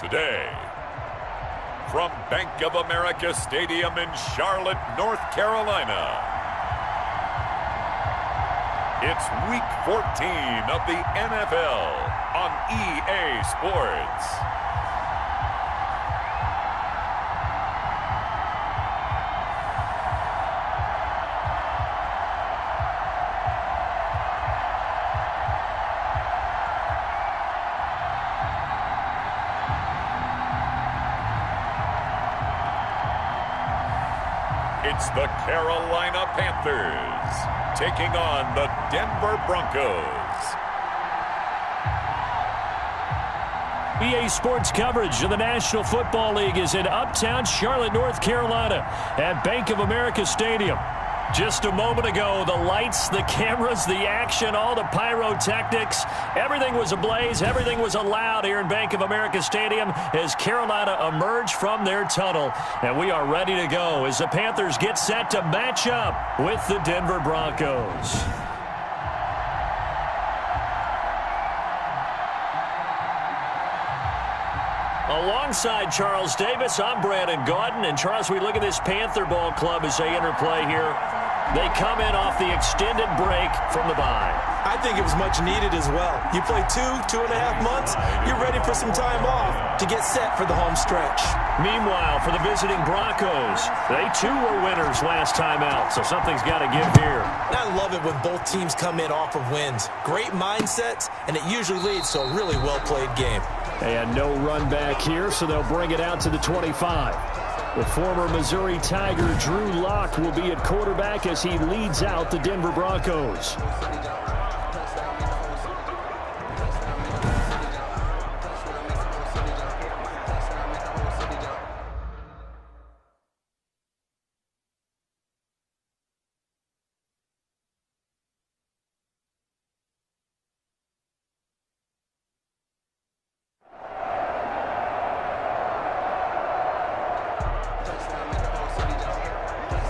Today, from Bank of America Stadium in Charlotte, North Carolina, it's Week 14 of the NFL on EA Sports. It's the Carolina Panthers taking on the Denver Broncos. EA Sports coverage of the National Football League is in uptown Charlotte, North Carolina at Bank of America Stadium. Just a moment ago, the lights, the cameras, the action, all the pyrotechnics, everything was ablaze, everything was allowed here in Bank of America Stadium as Carolina emerged from their tunnel. And we are ready to go as the Panthers get set to match up with the Denver Broncos. Alongside Charles Davis, I'm Brandon Gaudin. And Charles, we look at this Panther ball club as they interplay here. They come in off the extended break from the bye. I think it was much needed as well. You play 2.5 months, you're ready for some time off to get set for the home stretch. Meanwhile, for the visiting Broncos, they too were winners last time out, so something's got to give here. I love it when both teams come in off of wins. Great mindsets, and it usually leads to a really well-played game. And no run back here, so they'll bring it out to the 25. The former Missouri Tiger Drew Lock will be at quarterback as he leads out the Denver Broncos.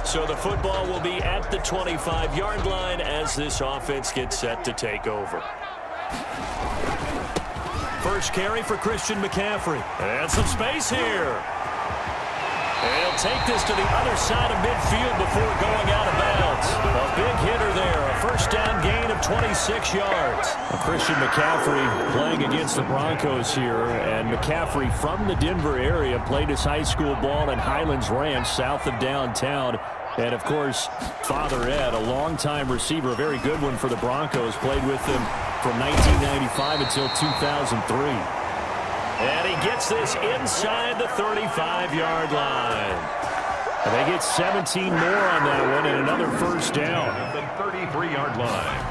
So the football will be at the 25-yard line as this offense gets set to take over. First carry for Christian McCaffrey. And some space here. And he'll take this to the other side of midfield before going out of bounds. A big hitter there. A first down gain of 26 yards. Christian McCaffrey playing against the Broncos here. And McCaffrey from the Denver area played his high school ball at Highlands Ranch south of downtown. And, of course, Father Ed, a longtime receiver, a very good one for the Broncos, played with them from 1995 until 2003. And he gets this inside the 35-yard line. And they get 17 more on that one and another first down. At the 33-yard line.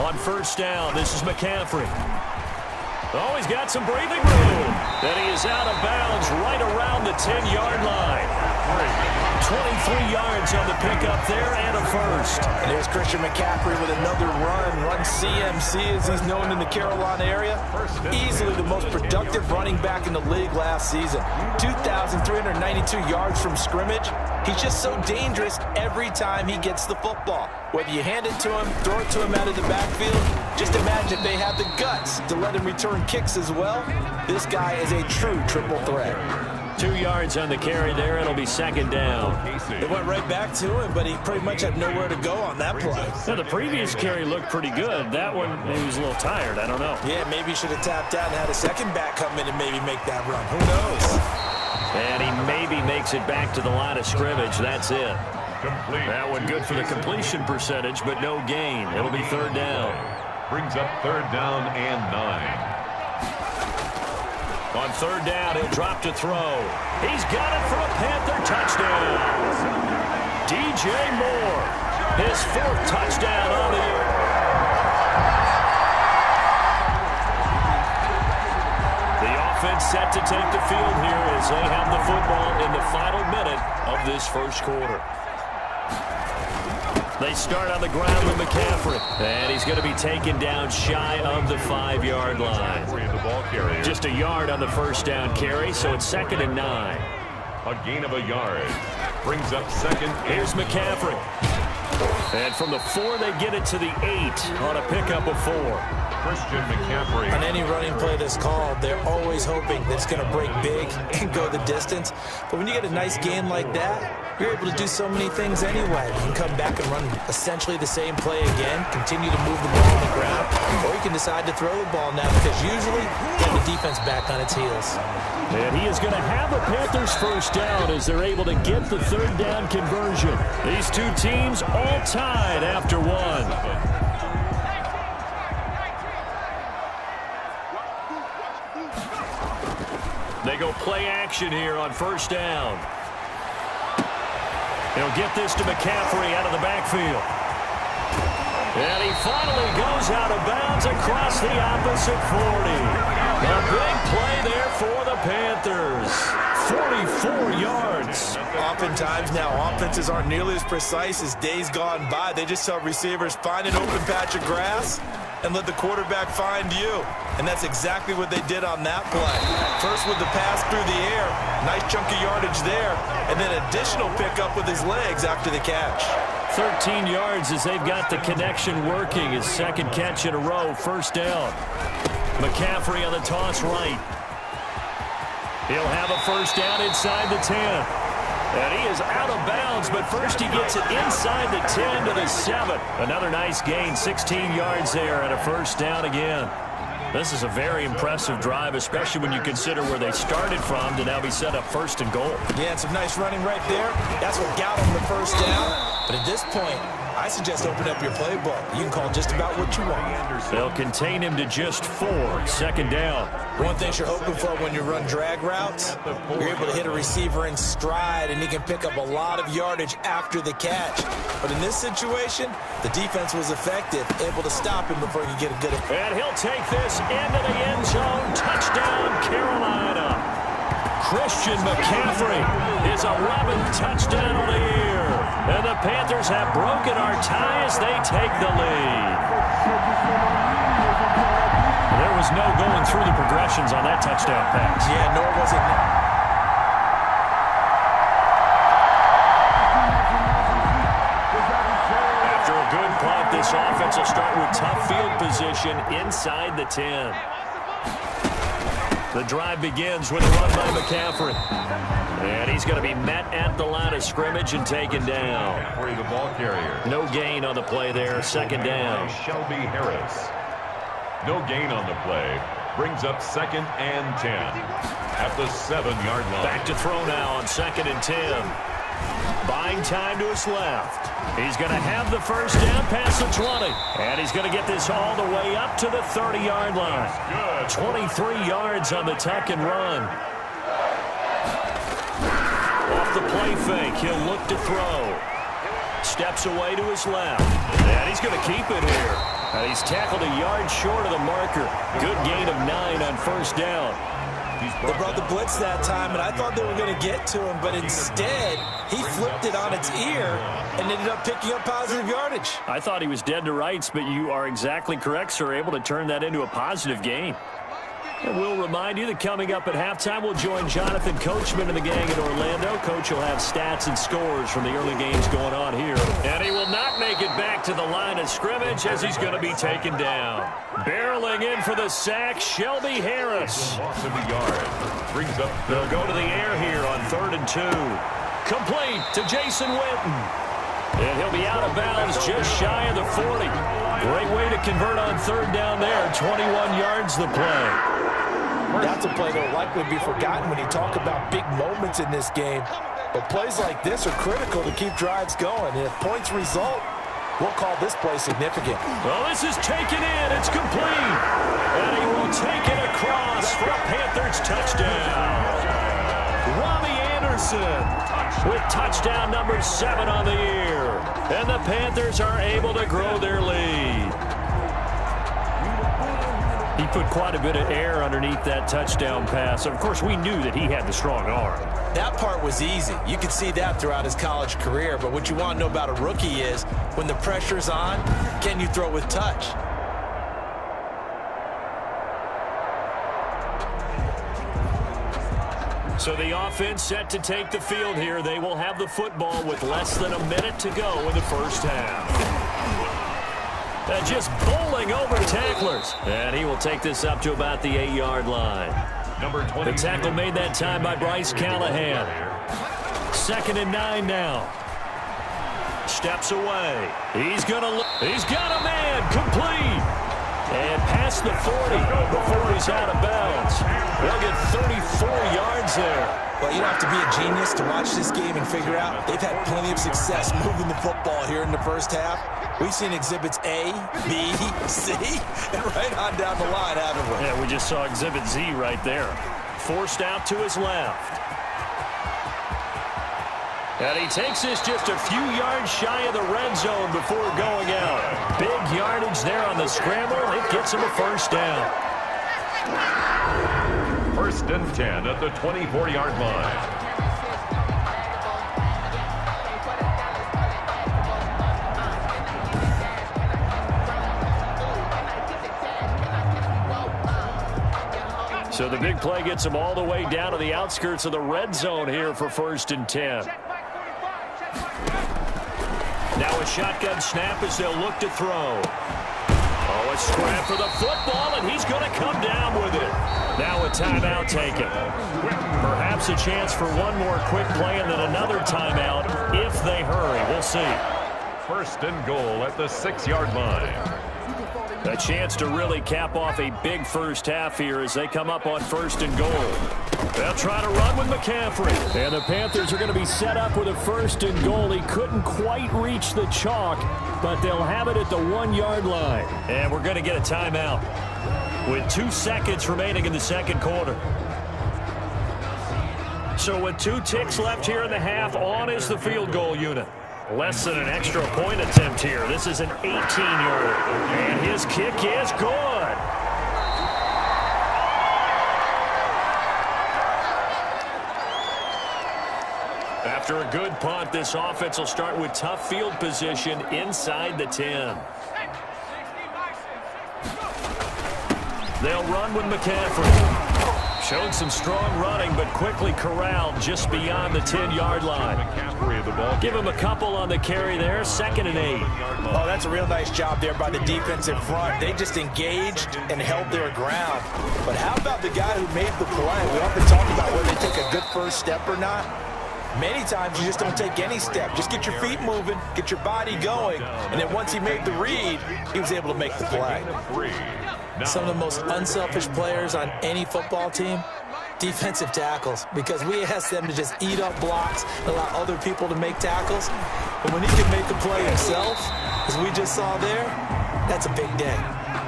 On first down, this is McCaffrey. Oh, he's got some breathing room. And he is out of bounds right around the 10-yard line. 23 yards on the pickup there and a first. And there's Christian McCaffrey with another run CMC as he's known in the Carolina area. Easily the most productive running back in the league last season. 2,392 yards from scrimmage. He's just so dangerous every time he gets the football. Whether you hand it to him, throw it to him out of the backfield, just imagine if they have the guts to let him return kicks as well. This guy is a true triple threat. 2 yards on the carry there. It'll be second down. It went right back to him, but he pretty much had nowhere to go on that play. Now, the previous carry looked pretty good. That one, maybe he was a little tired. I don't know. Yeah, maybe he should have tapped out and had a second back come in and maybe make that run. Who knows? And he maybe makes it back to the line of scrimmage. That's it. Complete. That one good for the completion percentage, but no gain. It'll be third down. Brings up third down and 9. On third down, he'll drop to throw. He's got it for a Panther touchdown. DJ Moore, his fourth touchdown on the year. The offense set to take the field here as they have the football in the final minute of this first quarter. They start on the ground with McCaffrey. And he's going to be taken down shy of the 5-yard line. Just a yard on the first down carry, so it's second and 9. A gain of a yard. Brings up second. Here's McCaffrey. And from the 4, they get it to the 8 on a pickup of 4. Christian McCaffrey. On any running play that's called, they're always hoping that it's going to break big and go the distance. But when you get a nice gain like that, you're able to do so many things anyway. You can come back and run essentially the same play again, continue to move the ball on the ground, or you can decide to throw the ball now because usually you have the defense back on its heels. And he is going to have the Panthers first down as they're able to get the third down conversion. These two teams all tied after one. They go play action here on first down. He'll get this to McCaffrey out of the backfield. And he finally goes out of bounds across the opposite 40. A big play there for the Panthers. 44 yards. Oftentimes now, offenses aren't nearly as precise as days gone by. They just tell receivers, find an open patch of grass and let the quarterback find you. And that's exactly what they did on that play. First with the pass through the air, nice chunk of yardage there, and then additional pickup with his legs after the catch. 13 yards as they've got the connection working. His second catch in a row, first down. McCaffrey on the toss right. He'll have a first down inside the 10. And he is out of bounds, but first he gets it inside the 10 to the 7. Another nice gain, 16 yards there and a first down again. This is a very impressive drive, especially when you consider where they started from to now be set up first and goal. Yeah, and some nice running right there. That's what got them the first down. But at this point, I suggest open up your playbook. You can call just about what you want. They'll contain him to just 4. Second down. One thing you're hoping for when you run drag routes, you're able to hit a receiver in stride, and he can pick up a lot of yardage after the catch. But in this situation, the defense was effective, able to stop him before he could get a good... And he'll take this into the end zone. Touchdown, Carolina. Christian McCaffrey, his 11th touchdown of the year. And the Panthers have broken our tie as they take the lead. There was no going through the progressions on that touchdown pass. Yeah, nor was it. After a good punt, this offense will start with tough field position inside the 10. The drive begins with a run by McCaffrey. And he's going to be met at the line of scrimmage and taken down. The ball carrier. No gain on the play there. Second down. Shelby Harris. No gain on the play. Brings up 2nd and 10 at the 7-yard line. Back to throw now on 2nd and 10. Buying time to his left. He's going to have the first down past the 20. And he's going to get this all the way up to the 30-yard line. 23 yards on the tuck and run. Off the play fake, he'll look to throw. Steps away to his left. And he's going to keep it here. And he's tackled a yard short of the marker. Good gain of 9 on first down. They brought the blitz that time, and I thought they were going to get to him, but instead, he flipped it on its ear and ended up picking up positive yardage. I thought he was dead to rights, but you are exactly correct, sir, able to turn that into a positive gain. And we'll remind you that coming up at halftime, we'll join Jonathan Coachman and the gang in Orlando. Coach will have stats and scores from the early games going on here. And he will not make it back to the line of scrimmage as he's going to be taken down. Barreling in for the sack, Shelby Harris. Loss of a yard. Brings up. They'll go to the air here on 3rd and 2. Complete to Jason Witten. And he'll be out of bounds just shy of the 40. Great way to convert on 3rd down there. 21 yards the play. That's a play that will likely be forgotten when you talk about big moments in this game. But plays like this are critical to keep drives going. And if points result, we'll call this play significant. Well, this is taken in. It's complete. And he will take it across for a Panthers touchdown. Robbie Anderson with touchdown number 7 on the year. And the Panthers are able to grow their lead. He put quite a bit of air underneath that touchdown pass. Of course, we knew that he had the strong arm. That part was easy. You could see that throughout his college career. But what you want to know about a rookie is when the pressure's on, can you throw with touch? So the offense set to take the field here. They will have the football with less than a minute to go in the first half. Just bowling hurtling over tacklers. And he will take this up to about the 8-yard line. Number 20. The tackle made that time by Bryce Callahan. 2nd and 9 now. Steps away. He's got a man complete. And past the 40 before he's out of bounds. They'll get 34 yards there. Well, you don't have to be a genius to watch this game and figure out they've had plenty of success moving the football here in the first half. We've seen exhibits A, B, C, and right on down the line, haven't we? Yeah, we just saw exhibit Z right there. Forced out to his left. And he takes this just a few yards shy of the red zone before going out. Big yardage there on the scramble. It gets him a first down. 1st and 10 at the 24-yard line. So the big play gets him all the way down to the outskirts of the red zone here for 1st and 10. Now a shotgun snap as they'll look to throw. Oh, a scrap for the football, and he's going to come down with it. Now a timeout taken. Perhaps a chance for one more quick play and then another timeout if they hurry. We'll see. 1st and goal at the 6-yard line. A chance to really cap off a big first half here as they come up on 1st and goal. They'll try to run with McCaffrey. And the Panthers are going to be set up with a 1st and goal. He couldn't quite reach the chalk, but they'll have it at the 1-yard line. And we're going to get a timeout with 2 seconds remaining in the second quarter. So with 2 ticks left here in the half, on is the field goal unit. Less than an extra point attempt here. This is an 18-yarder. And his kick is good. After a good punt, this offense will start with tough field position inside the 10. They'll run with McCaffrey. Showed some strong running, but quickly corralled just beyond the 10-yard line. Give him a couple on the carry there, 2nd and 8. Oh, that's a real nice job there by the defensive front. They just engaged and held their ground. But how about the guy who made the play? We often talk about whether they take a good first step or not. Many times you just don't take any step. Just get your feet moving, get your body going, and then once he made the read, he was able to make the play. Some of the most unselfish players on any football team, defensive tackles, because we ask them to just eat up blocks and allow other people to make tackles. But when he can make the play himself, as we just saw there, that's a big day.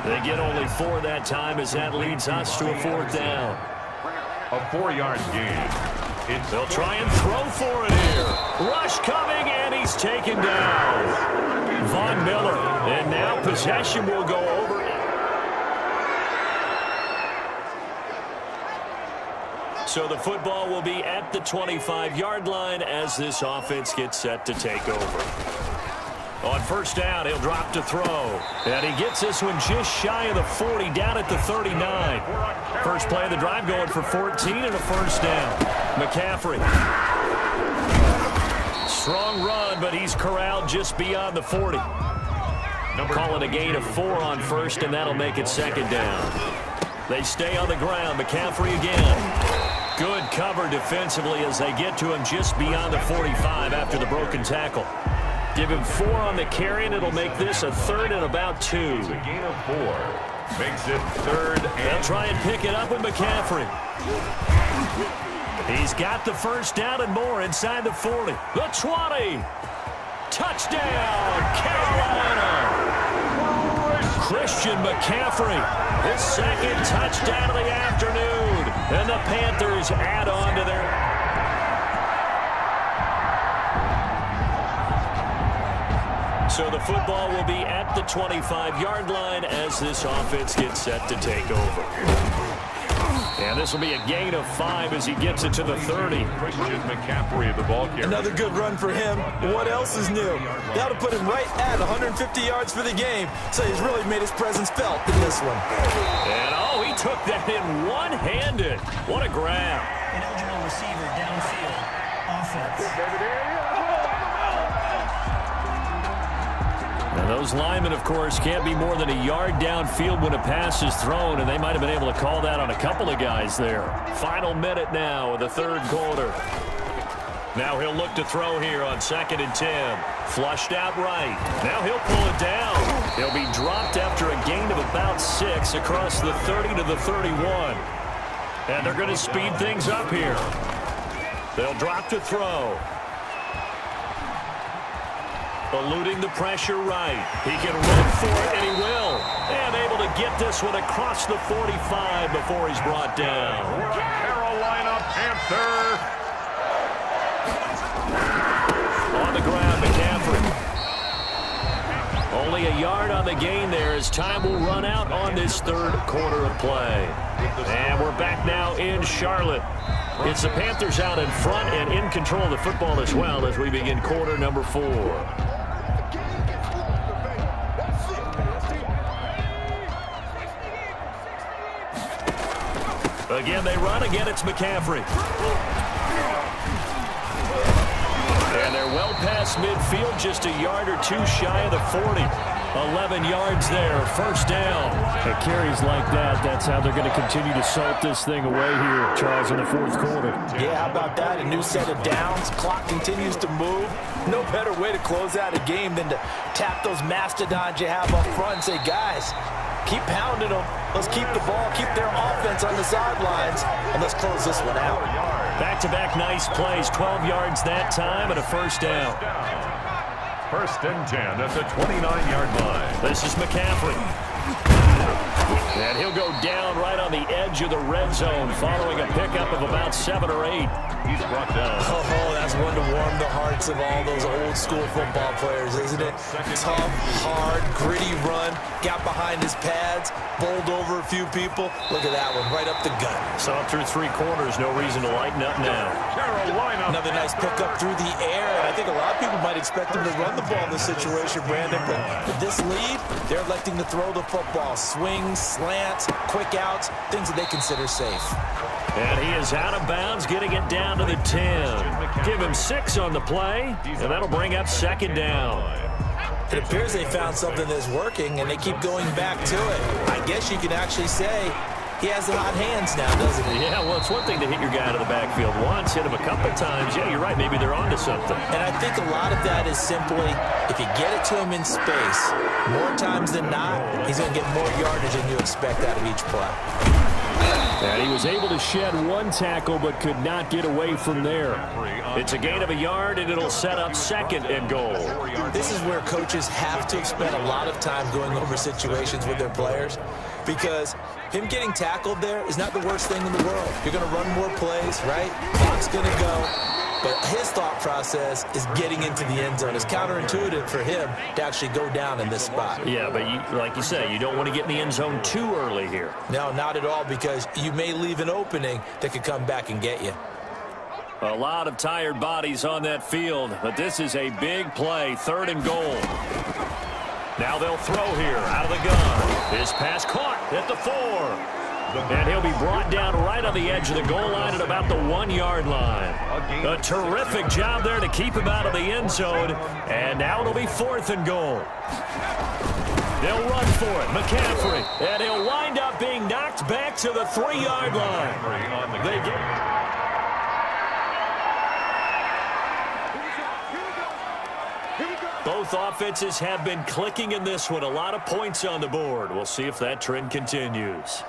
They get only 4 that time as that leads us to a 4th down. A 4-yard gain. They'll try and throw for it here. Rush coming, and he's taken down. Von Miller, and now possession will go over. So the football will be at the 25-yard line as this offense gets set to take over. On 1st down, he'll drop to throw. And he gets this one just shy of the 40, down at the 39. First play of the drive going for 14 and a 1st down. McCaffrey. Strong run, but he's corralled just beyond the 40. Calling a gain of 4 on 1st, and that'll make it 2nd down. They stay on the ground. McCaffrey again. Good cover defensively as they get to him just beyond the 45 after the broken tackle. Give him 4 on the carry, and it'll make this a 3rd and about 2. It's a gain of 4. Makes it 3rd and... They'll try and pick it up with McCaffrey. He's got the 1st down and more inside the 40. The 20. Touchdown, Carolina. Christian McCaffrey, his 2nd touchdown of the afternoon. And the Panthers add on to their... So the football will be at the 25-yard line as this offense gets set to take over. And this will be a gain of 5 as he gets it to the 30. Christian McCaffrey, the ball carrier. Another good run for him. What else is new? That'll put him right at 150 yards for the game. So he's really made his presence felt in this one. And oh, he took that in one-handed. What a grab. An eligible receiver downfield. Offense. And those linemen, of course, can't be more than a yard downfield when a pass is thrown, and they might have been able to call that on a couple of guys there. Final minute now of the third quarter. Now he'll look to throw here on 2nd and 10. Flushed out right. Now he'll pull it down. He'll be dropped after a gain of about 6 across the 30 to the 31. And they're going to speed things up here. They'll drop to throw. Eluding the pressure right. He can run for it, and he will. And able to get this one across the 45 before he's brought down. Carolina Panthers. On the ground, McCaffrey. Only a yard on the gain there as time will run out on this third quarter of play. And we're back now in Charlotte. It's the Panthers out in front and in control of the football as well as we begin quarter number 4. Again, they run. Again, it's McCaffrey. And they're well past midfield, just a yard or 2 shy of the 40. 11 yards there, first down. At carries like that, that's how they're going to continue to salt this thing away here, Charles, in the fourth quarter. Yeah, how about that? A new set of downs. Clock continues to move. No better way to close out a game than to tap those mastodons you have up front and say, guys, keep pounding them. Let's keep the ball, keep their offense on the sidelines, and let's close this one out. Back-to-back nice plays, 12 yards that time and a first down. 1st and 10 at the 29-yard line. This is McCaffrey. And he'll go down right on the edge of the red zone following a pickup of about 7 or 8. He's brought down. Oh, that's one to warm the hearts of all those old-school football players, isn't it? Tough, hard, gritty run, got behind his pads, bowled over a few people. Look at that one, right up the gut. Saw through 3 quarters, no reason to lighten up now. Carolina. Another nice pickup through the air, and I think a lot of people might expect him to run the ball in this situation, Brandon, but with this lead, they're electing to throw the football. Swings, slants, quick outs, things that they consider safe. And he is out of bounds, getting it down to the 10. Give him 6 on the play, and that'll bring up 2nd down. It appears they found something that's working, and they keep going back to it. I guess you can actually say he has the hot hands now, doesn't he? Yeah, well, it's one thing to hit your guy out of the backfield once, hit him a couple times. Yeah, you're right. Maybe they're onto something. And I think a lot of that is simply, if you get it to him in space, more times than not, he's going to get more yardage than you expect out of each play. And he was able to shed 1 tackle but could not get away from there. It's a gain of a yard, and it'll set up 2nd and goal. This is where coaches have to spend a lot of time going over situations with their players, because him getting tackled there is not the worst thing in the world. You're going to run more plays, right? Clock's going to go. But his thought process is getting into the end zone. It's counterintuitive for him to actually go down in this spot. Yeah, but like you say, you don't want to get in the end zone too early here. No, not at all, because you may leave an opening that could come back and get you. A lot of tired bodies on that field, but this is a big play, 3rd and goal. Now they'll throw here out of the gun. His pass caught at the 4. And he'll be brought down right on the edge of the goal line at about the 1-yard line. A terrific job there to keep him out of the end zone. And now it'll be 4th and goal. They'll run for it. McCaffrey. And he'll wind up being knocked back to the 3-yard line. They get... Both offenses have been clicking in this one. A lot of points on the board. We'll see if that trend continues.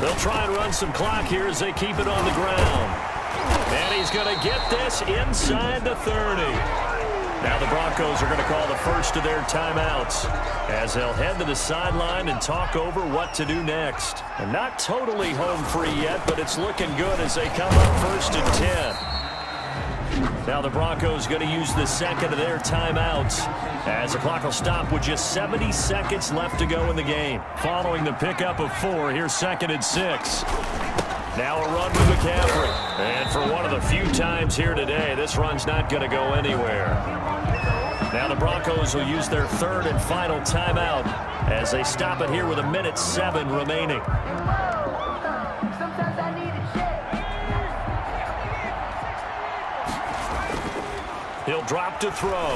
They'll try and run some clock here as they keep it on the ground. And he's going to get this inside the 30. Now the Broncos are going to call the first of their timeouts as they'll head to the sideline and talk over what to do next. And not totally home free yet, but it's looking good as they come up 1st and 10. Now the Broncos going to use the 2nd of their timeouts as the clock will stop with just 70 seconds left to go in the game. Following the pickup of 4, here's 2nd and 6. Now a run with McCaffrey. And for one of the few times here today, this run's not going to go anywhere. Now the Broncos will use their 3rd and final timeout as they stop it here with 1:07 remaining. He'll drop to throw.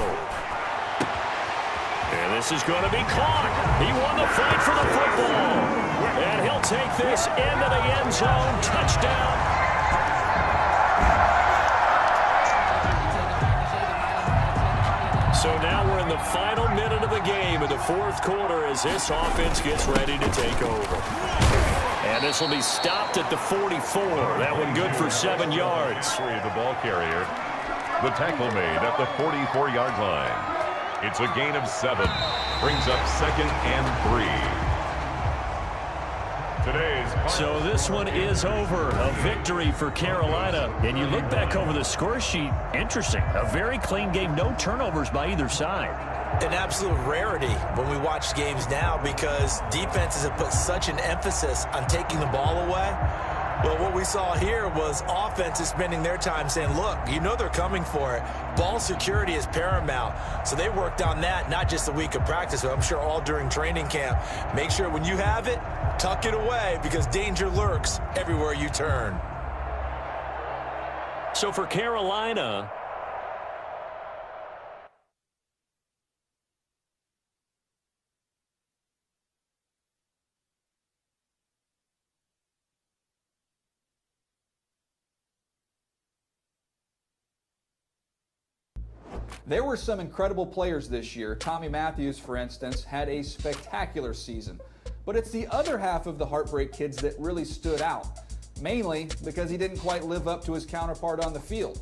And this is going to be caught. He won the fight for the football. And he'll take this into the end zone. Touchdown. So now we're in the final minute of the game in the fourth quarter as this offense gets ready to take over. And this will be stopped at the 44. That one good for 7 yards. The ball carrier. The tackle made at the 44-yard line. It's a gain of 7. Brings up 2nd and 3. So this one is over. A victory for Carolina. And you look back over the score sheet. Interesting. A very clean game. No turnovers by either side. An absolute rarity when we watch games now because defenses have put such an emphasis on taking the ball away. Well, what we saw here was offenses spending their time saying, look, you know they're coming for it. Ball security is paramount. So they worked on that, not just a week of practice, but I'm sure all during training camp. Make sure when you have it, tuck it away because danger lurks everywhere you turn. So for Carolina, there were some incredible players this year. Tommy Matthews, for instance, had a spectacular season. But it's the other half of the Heartbreak Kids that really stood out, mainly because he didn't quite live up to his counterpart on the field.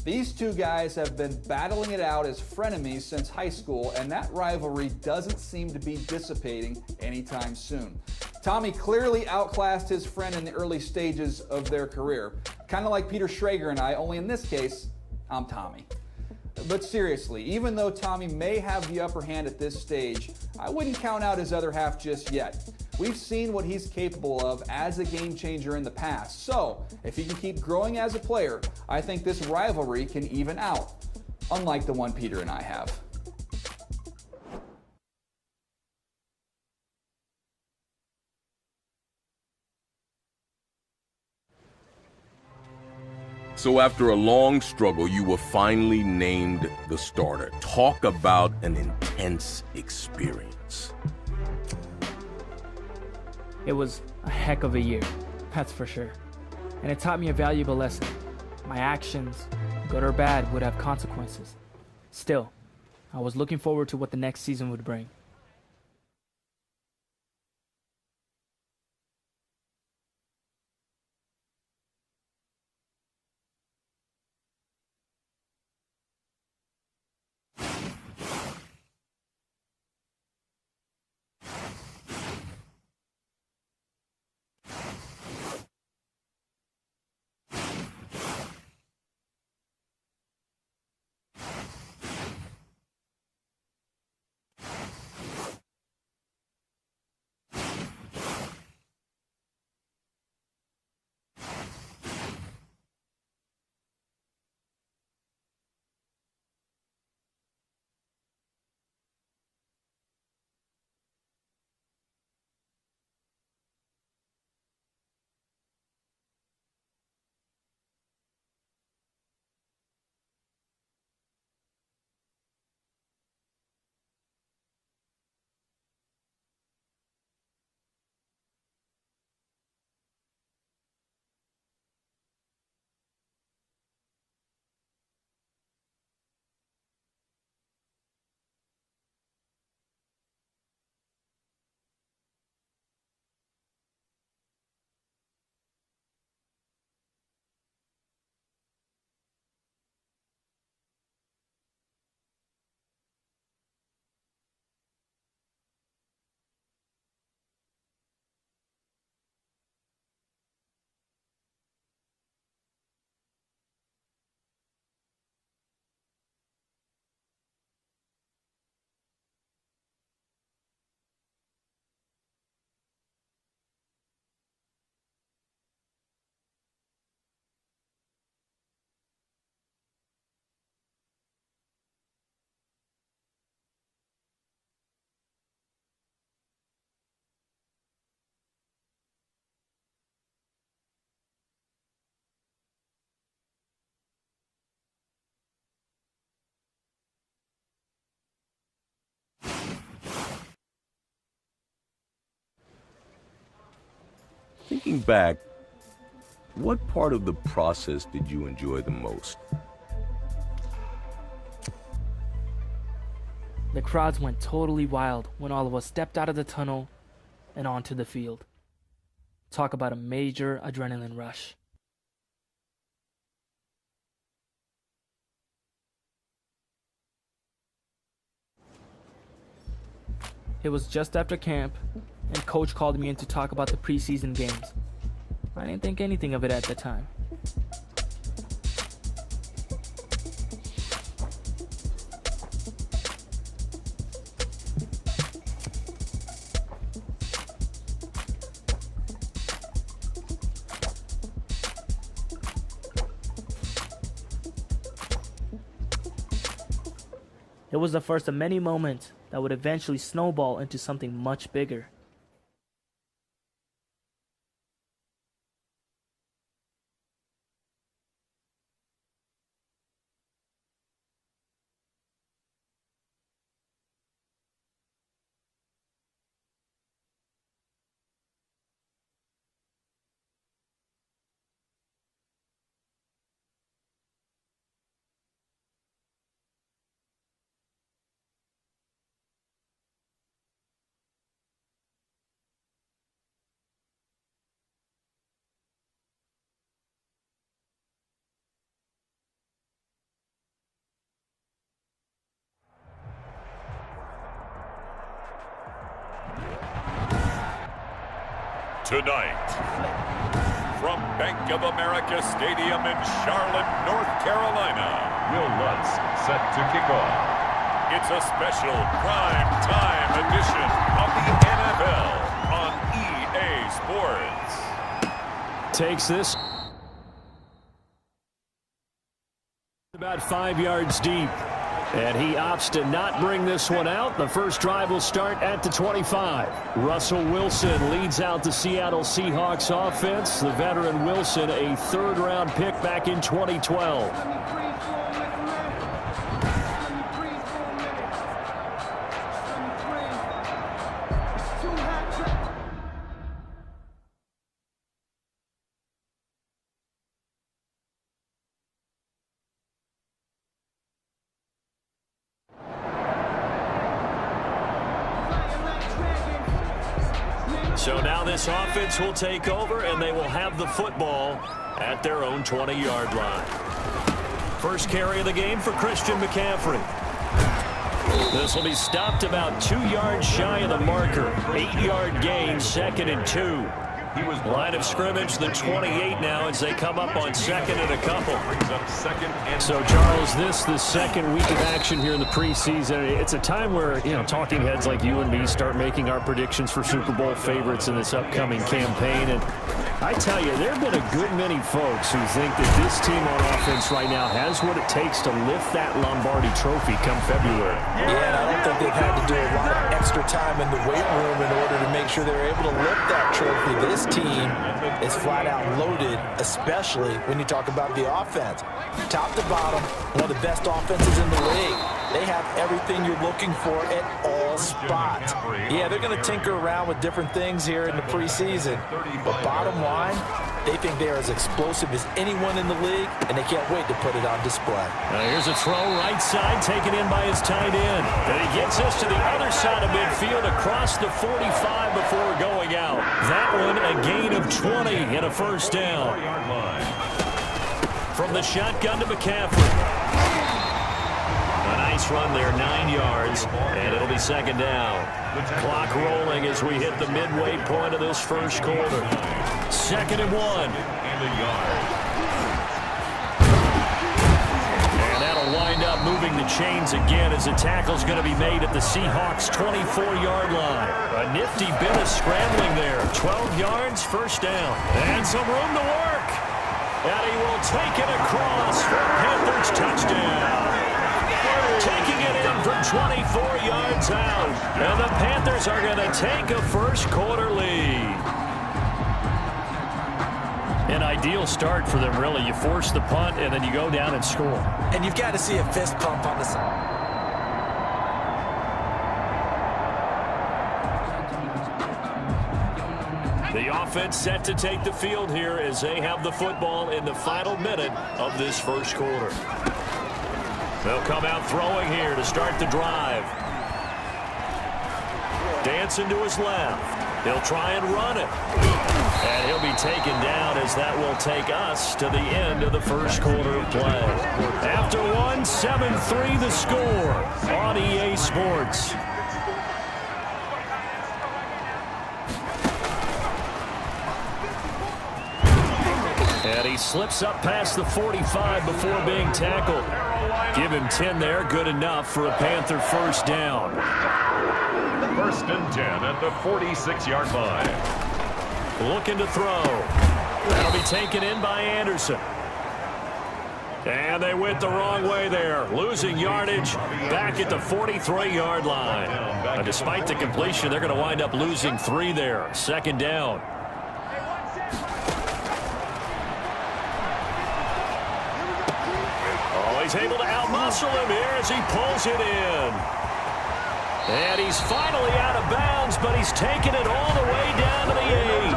These two guys have been battling it out as frenemies since high school, and that rivalry doesn't seem to be dissipating anytime soon. Tommy clearly outclassed his friend in the early stages of their career, kind of like Peter Schrager and I, only in this case, I'm Tommy. But seriously, even though Tommy may have the upper hand at this stage, I wouldn't count out his other half just yet. We've seen what he's capable of as a game changer in the past. So, if he can keep growing as a player, I think this rivalry can even out, unlike the one Peter and I have. So after a long struggle, you were finally named the starter. Talk about an intense experience. It was a heck of a year, that's for sure. And it taught me a valuable lesson. My actions, good or bad, would have consequences. Still, I was looking forward to what the next season would bring. Thinking back, what part of the process did you enjoy the most? The crowds went totally wild when all of us stepped out of the tunnel and onto the field. Talk about a major adrenaline rush. It was just after camp, and Coach called me in to talk about the preseason games. I didn't think anything of it at the time. It was the first of many moments that would eventually snowball into something much bigger. Tonight, from Bank of America Stadium in Charlotte, North Carolina, Will Lutz set to kick off. It's a special prime time edition of the NFL on EA Sports. Takes this about 5 yards deep. And he opts to not bring this one out. The first drive will start at the 25. Russell Wilson leads out the Seattle Seahawks offense. The veteran Wilson, a third-round pick back in 2012. So now this offense will take over, and they will have the football at their own 20-yard line. First carry of the game for Christian McCaffrey. This will be stopped about 2 yards shy of the marker. 8-yard gain, 2nd and 2. Line of scrimmage, the 28 now as they come up on 2nd and a couple. So, Charles, this the second week of action here in the preseason. It's a time where, talking heads like you and me start making our predictions for Super Bowl favorites in this upcoming campaign. And I tell you, there have been a good many folks who think that this team on offense right now has what it takes to lift that Lombardi trophy come February. Yeah, and I don't think they've had to do a lot of extra time in the weight room in order to make sure they're able to lift that trophy. This team is flat out loaded, especially when you talk about the offense. Top to bottom, one of the best offenses in the league. They have everything you're looking for at all spots. Yeah, they're going to tinker around with different things here in the preseason, but bottom line, they think they are as explosive as anyone in the league, and they can't wait to put it on display. Now here's a throw right side, taken in by his tight end. And he gets this to the other side of midfield across the 45 before going out. That one a gain of 20 and a first down. From the shotgun to McCaffrey. A nice run there, 9 yards, and it'll be 2nd down. Clock rolling as we hit the midway point of this first quarter. 2nd and 1. And that'll wind up moving the chains again as the tackle's going to be made at the Seahawks' 24-yard line. A nifty bit of scrambling there. 12 yards, first down. And some room to work. And he will take it across for a Panthers touchdown. Taking it in from 24 yards out. And the Panthers are going to take a first quarter lead. An ideal start for them, really. You force the punt, and then you go down and score. And you've got to see a fist pump on the side. The offense set to take the field here as they have the football in the final minute of this first quarter. They'll come out throwing here to start the drive. Dancing to his left. He'll try and run it. And he'll be taken down as that will take us to the end of the first quarter of play. After one, 7-3 the score on EA Sports. And he slips up past the 45 before being tackled. Give him 10 there, good enough for a Panther first down. 1st and 10 at the 46-yard line. Looking to throw. That'll be taken in by Anderson. And they went the wrong way there, losing yardage back at the 43-yard line. And despite the completion, they're going to wind up losing 3 there. 2nd down. He's able to outmuscle him here as he pulls it in. And he's finally out of bounds, but he's taken it all the way down to the 8.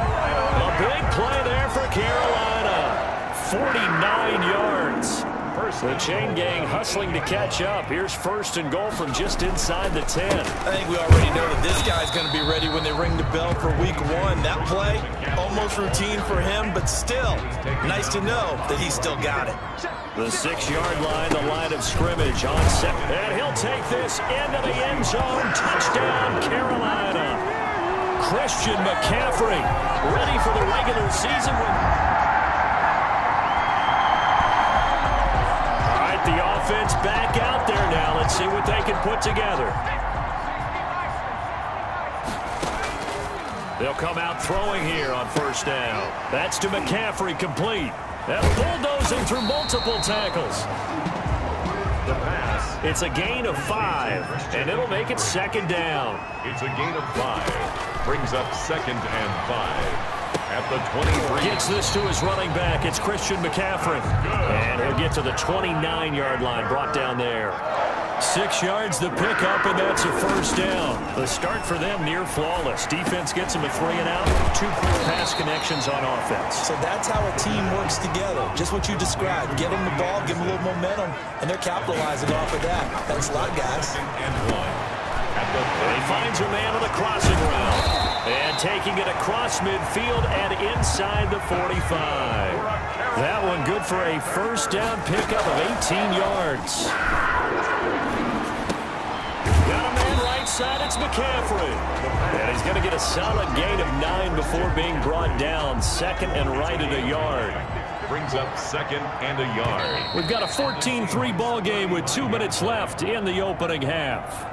A big play there for Carolina. 49 yards. The chain gang hustling to catch up. Here's 1st and goal from just inside the 10. I think we already know that this guy's going to be ready when they ring the bell for week 1. That play, almost routine for him, but still, nice to know that he's still got it. The 6-yard line, the line of scrimmage on set. And he'll take this into the end zone. Touchdown, Carolina. Christian McCaffrey ready for the regular season. All right, the offense back out there now. Let's see what they can put together. They'll come out throwing here on 1st down. That's to McCaffrey, complete. That bulldozing through multiple tackles. The pass. It's a gain of 5, and it'll make it 2nd down. It's a gain of 5. Brings up 2nd and 5. At the 23. Gets this to his running back. It's Christian McCaffrey. And he'll get to the 29-yard line, brought down there. 6 yards the pickup, and that's a 1st down. The start for them near flawless. Defense gets them a 3 and out. 2 quick pass connections on offense. So that's how a team works together. Just what you described. Get them the ball, give them a little momentum, and they're capitalizing off of that. Thanks a lot, guys. He finds a man on the crossing route. And taking it across midfield and inside the 45. That one good for a 1st down pickup of 18 yards. Got a man right side, it's McCaffrey. And he's going to get a solid gain of 9 before being brought down. 2nd and right at a yard. Brings up 2nd and a yard. We've got a 14-3 ball game with 2 minutes left in the opening half.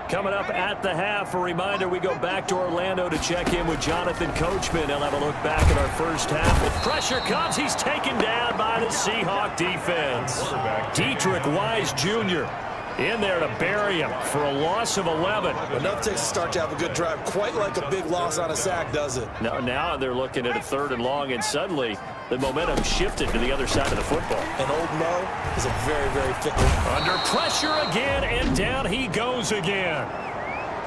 Coming up at the half, a reminder, we go back to Orlando to check in with Jonathan Coachman. He'll have a look back at our first half. If pressure comes, he's taken down by the Seahawk defense. Dietrich Wise Jr. in there to bury him for a loss of 11. Enough takes to start to have a good drive. Quite like a big loss on a sack, does it? Now they're looking at a 3rd and long, and suddenly the momentum shifted to the other side of the football. And old Mo is a very, very fickle. Under pressure again, and down he goes again.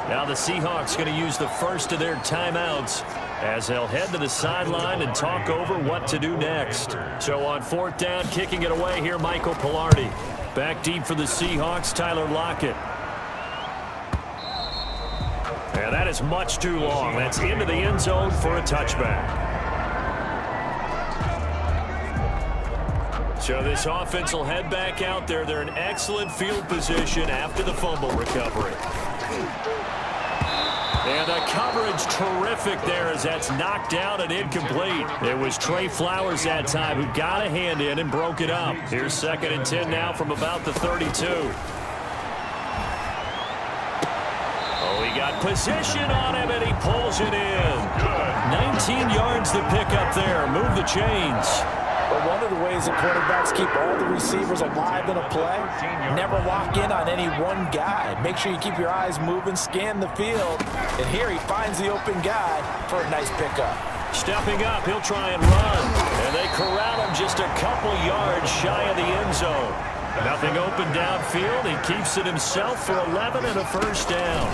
Now the Seahawks going to use the first of their timeouts as they'll head to the sideline and talk over what to do next. So on 4th down, kicking it away here, Michael Pilardi. Back deep for the Seahawks, Tyler Lockett. And that is much too long. That's into the end zone for a touchback. So this offense will head back out there. They're in excellent field position after the fumble recovery. And the coverage terrific there as that's knocked down and incomplete. It was Trey Flowers that time who got a hand in and broke it up. Here's 2nd and 10 now from about the 32. Oh, he got position on him and he pulls it in. 19 yards the pickup there. Move the chains. But one of the ways that quarterbacks keep all the receivers alive in a play, never lock in on any one guy. Make sure you keep your eyes moving, scan the field, and here he finds the open guy for a nice pickup. Stepping up, he'll try and run, and they corral him just a couple yards shy of the end zone. Nothing open downfield. He keeps it himself for 11 and a 1st down.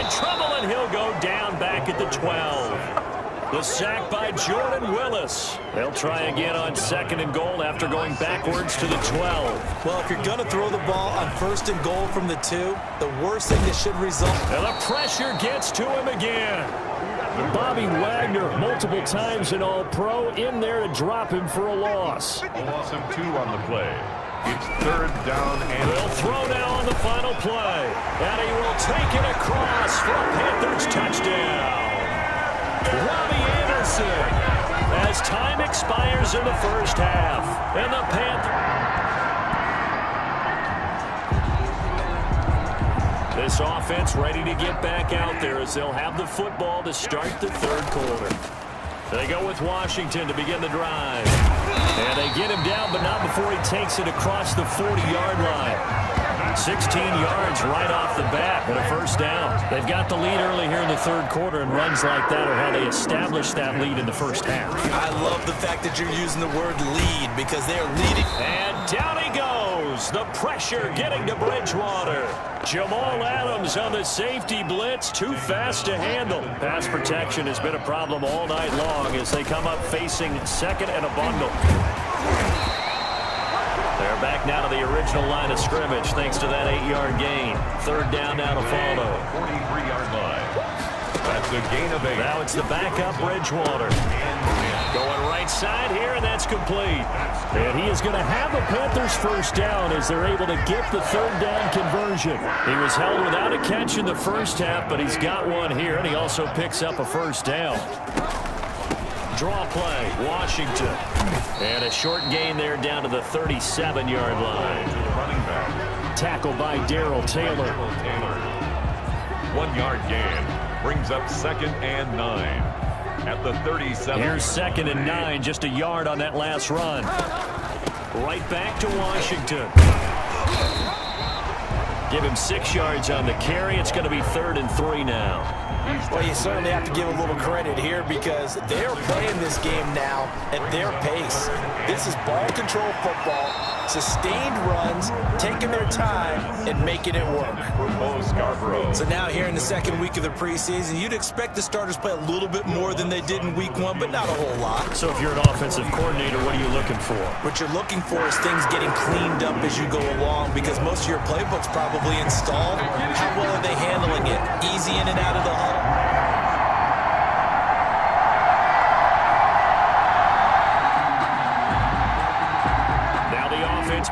in trouble, and he'll go down back at the 12. The sack by Jordan Willis. They'll try again on 2nd and goal after going backwards to the 12. Well, if you're going to throw the ball on 1st and goal from the 2, the worst thing that should result. And the pressure gets to him again. Bobby Wagner, multiple times an All-Pro, in there to drop him for a loss. A loss of 2 on the play. It's 3rd down and They'll throw now on the final play. And he will take it across for a Panthers touchdown. Robbie Anderson, as time expires in the first half. And the Panthers. This offense ready to get back out there as they'll have the football to start the 3rd quarter. They go with Washington to begin the drive. And they get him down, but not before he takes it across the 40-yard line. 16 yards right off the bat, but a first down. They've got the lead early here in the 3rd quarter, and runs like that are how they establish that lead in the first half. I love the fact that you're using the word lead because they're leading. And down he goes. The pressure getting to Bridgewater. Jamal Adams on the safety blitz, too fast to handle. Pass protection has been a problem all night long as they come up facing 2nd and a bundle. They're back now to the original line of scrimmage thanks to that 8-yard gain. 3rd down now to follow. 43-yard line. That's a gain of 8. Now it's the backup Bridgewater. Going right side here, and that's complete. And he is going to have a Panthers first down as they're able to get the 3rd down conversion. He was held without a catch in the first half, but he's got one here, and he also picks up a first down. Draw play, Washington. And a short gain there down to the 37-yard line. Running back. Tackle by Darrell Taylor. 1-yard gain. Brings up 2nd and 9. At the 37. Here's 2nd and 9, just a yard on that last run. Right back to Washington. Give him 6 yards on the carry. It's going to be 3rd and 3 now. Well, you certainly have to give a little credit here because they're playing this game now at their pace. This is ball control football, sustained runs, taking their time, and making it work. So now here in the 2nd week of the preseason, you'd expect the starters play a little bit more than they did in week 1, but not a whole lot. So if you're an offensive coordinator, what are you looking for? What you're looking for is things getting cleaned up as you go along because most of your playbook's probably installed. How well are they handling it? Easy in and out of the huddle.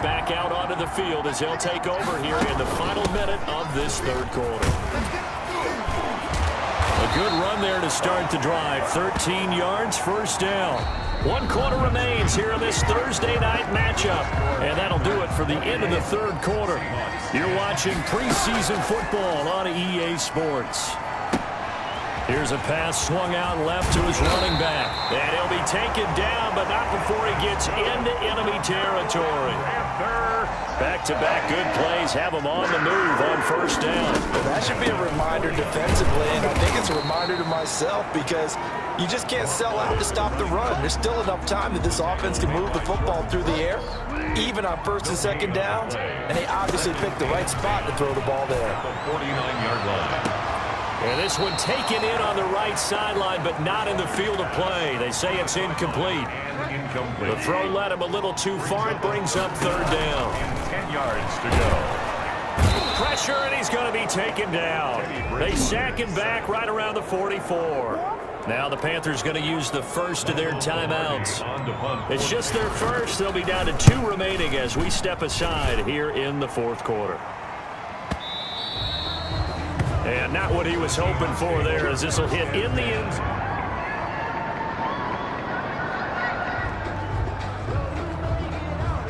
Back out onto the field as they'll take over here in the final minute of this 3rd quarter. A good run there to start the drive. 13 yards, first down. 1 quarter remains here in this Thursday night matchup. And that'll do it for the end of the 3rd quarter. You're watching preseason football on EA Sports. Here's a pass swung out left to his running back. And he'll be taken down, but not before he gets into enemy territory. Back-to-back good plays have him on the move on first down. Well, that should be a reminder defensively, and I think it's a reminder to myself because you just can't sell out to stop the run. There's still enough time that this offense can move the football through the air, even on 1st and 2nd downs, and they obviously picked the right spot to throw the ball there. The 49-yard line. And this one taken in on the right sideline, but not in the field of play. They say it's incomplete. The throw led him a little too far. It brings up 3rd down. 10 yards to go. Pressure, and he's going to be taken down. They sack him back right around the 44. Now the Panthers going to use the first of their timeouts. It's just their first. They'll be down to 2 remaining as we step aside here in the 4th quarter. And not what he was hoping for there as this will hit in the end zone.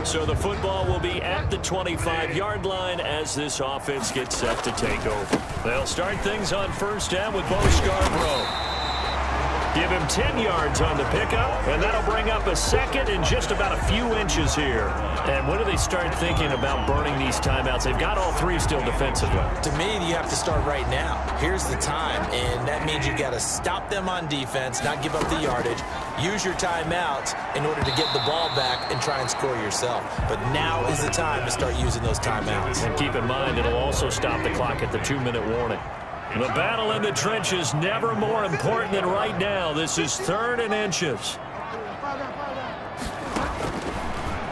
So the football will be at the 25-yard line as this offense gets set to take over. They'll start things on first down with Bo Scarborough. Give him 10 yards on the pickup, and that'll bring up a 2nd and just about a few inches here. And when do they start thinking about burning these timeouts? They've got all 3 still defensively. To me, you have to start right now. Here's the time, and that means you've got to stop them on defense, not give up the yardage, use your timeouts in order to get the ball back and try and score yourself. But now is the time to start using those timeouts. And keep in mind, it'll also stop the clock at the 2-minute warning. The battle in the trenches never more important than right now. This is 3rd and inches.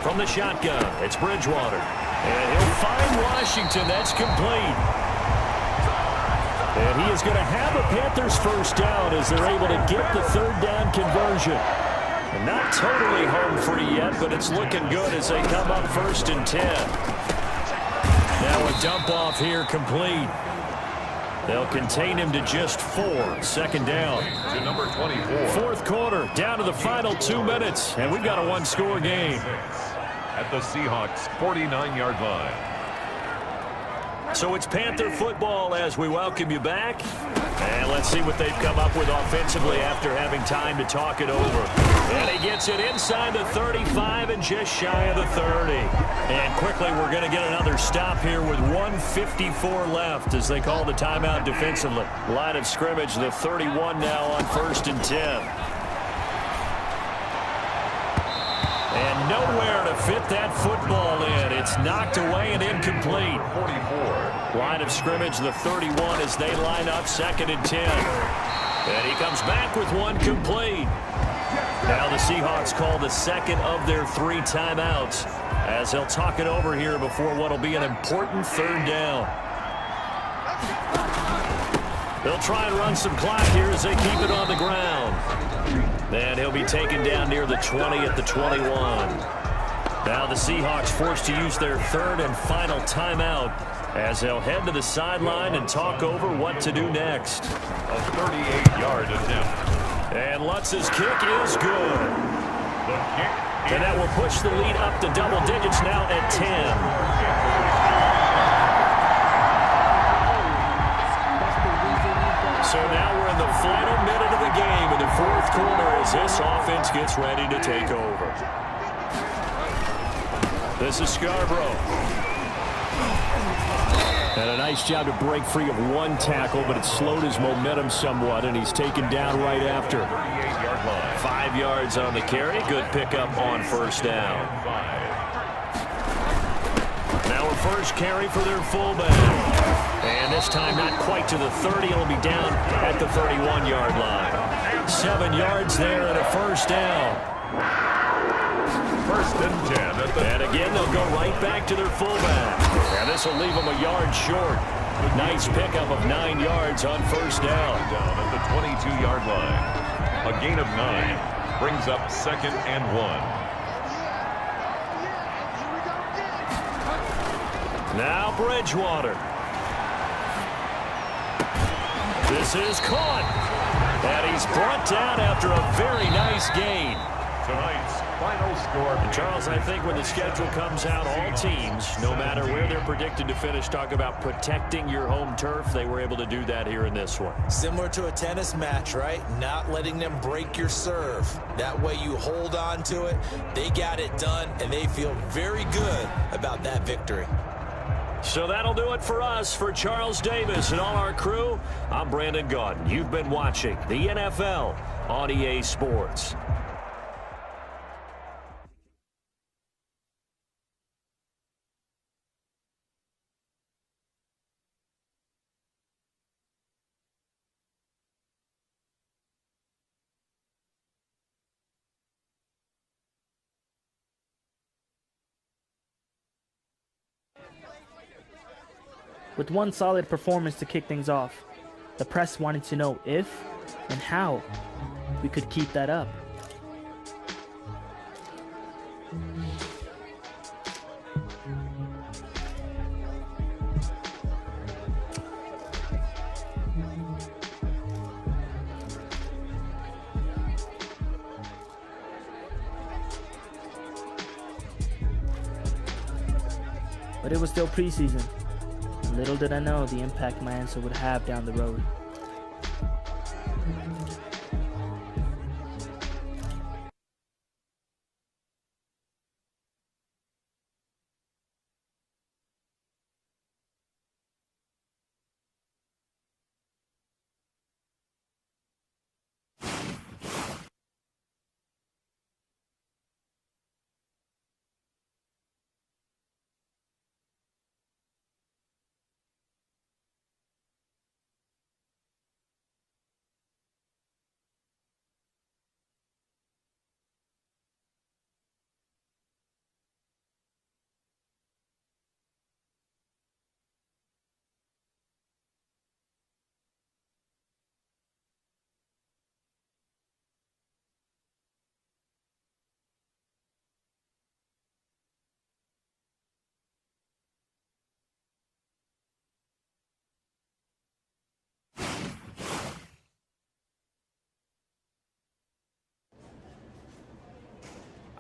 From the shotgun, it's Bridgewater. And he'll find Washington. That's complete. And he is going to have a Panthers first down as they're able to get the 3rd down conversion. And not totally home free yet, but it's looking good as they come up 1st and 10. Now a dump off here complete. They'll contain him to just 4. 2nd down. To number 24. 4th quarter, down to the final 2 minutes, and we've got a one-score game. At the Seahawks' 49-yard line. So it's Panther football as we welcome you back. And let's see what they've come up with offensively after having time to talk it over. And he gets it inside the 35 and just shy of the 30. And quickly we're going to get another stop here with 1:54 left as they call the timeout defensively. Line of scrimmage, the 31 now on 1st and 10. And nowhere to fit that football in. It's knocked away and incomplete. 44. Line of scrimmage, the 31 as they line up 2nd and 10. And he comes back with one complete. Now the Seahawks call the 2nd of their 3 timeouts as they'll talk it over here before what will be an important 3rd down. They'll try and run some clock here as they keep it on the ground. And he'll be taken down near the 20 at the 21. Now the Seahawks forced to use their 3rd and final timeout as they'll head to the sideline and talk over what to do next. A 38-yard attempt. And Lutz's kick is good. The kick. And that will push the lead up to double digits now at 10. So now we're in the final minute of the game in the 4th quarter as this offense gets ready to take over. This is Scarborough. And a nice job to break free of one tackle, but it slowed his momentum somewhat, and he's taken down right after. 38-yard line. 5 yards on the carry. Good pickup on 1st down. Now a first carry for their fullback. And this time not quite to the 30. It'll be down at the 31-yard line. 7 yards there and a 1st down. 1st and 10 at the... And again, they'll go right back to their fullback. And this will leave them a yard short. Nice pickup of 9 yards on 1st down. Down at the 22-yard line. A gain of 9 brings up 2nd and 1. Now Bridgewater. This is caught. And he's brought down after a very nice gain. Tonight's final score. And Charles, I think when the schedule comes out, all teams, no matter where they're predicted to finish, talk about protecting your home turf. They were able to do that here in this one. Similar to a tennis match, right? Not letting them break your serve. That way you hold on to it. They got it done, and they feel very good about that victory. So that'll do it for us. For Charles Davis and all our crew, I'm Brandon Gaudin. You've been watching the NFL on EA Sports. With one solid performance to kick things off, the press wanted to know if and how we could keep that up. But it was still preseason. Little did I know the impact my answer would have down the road.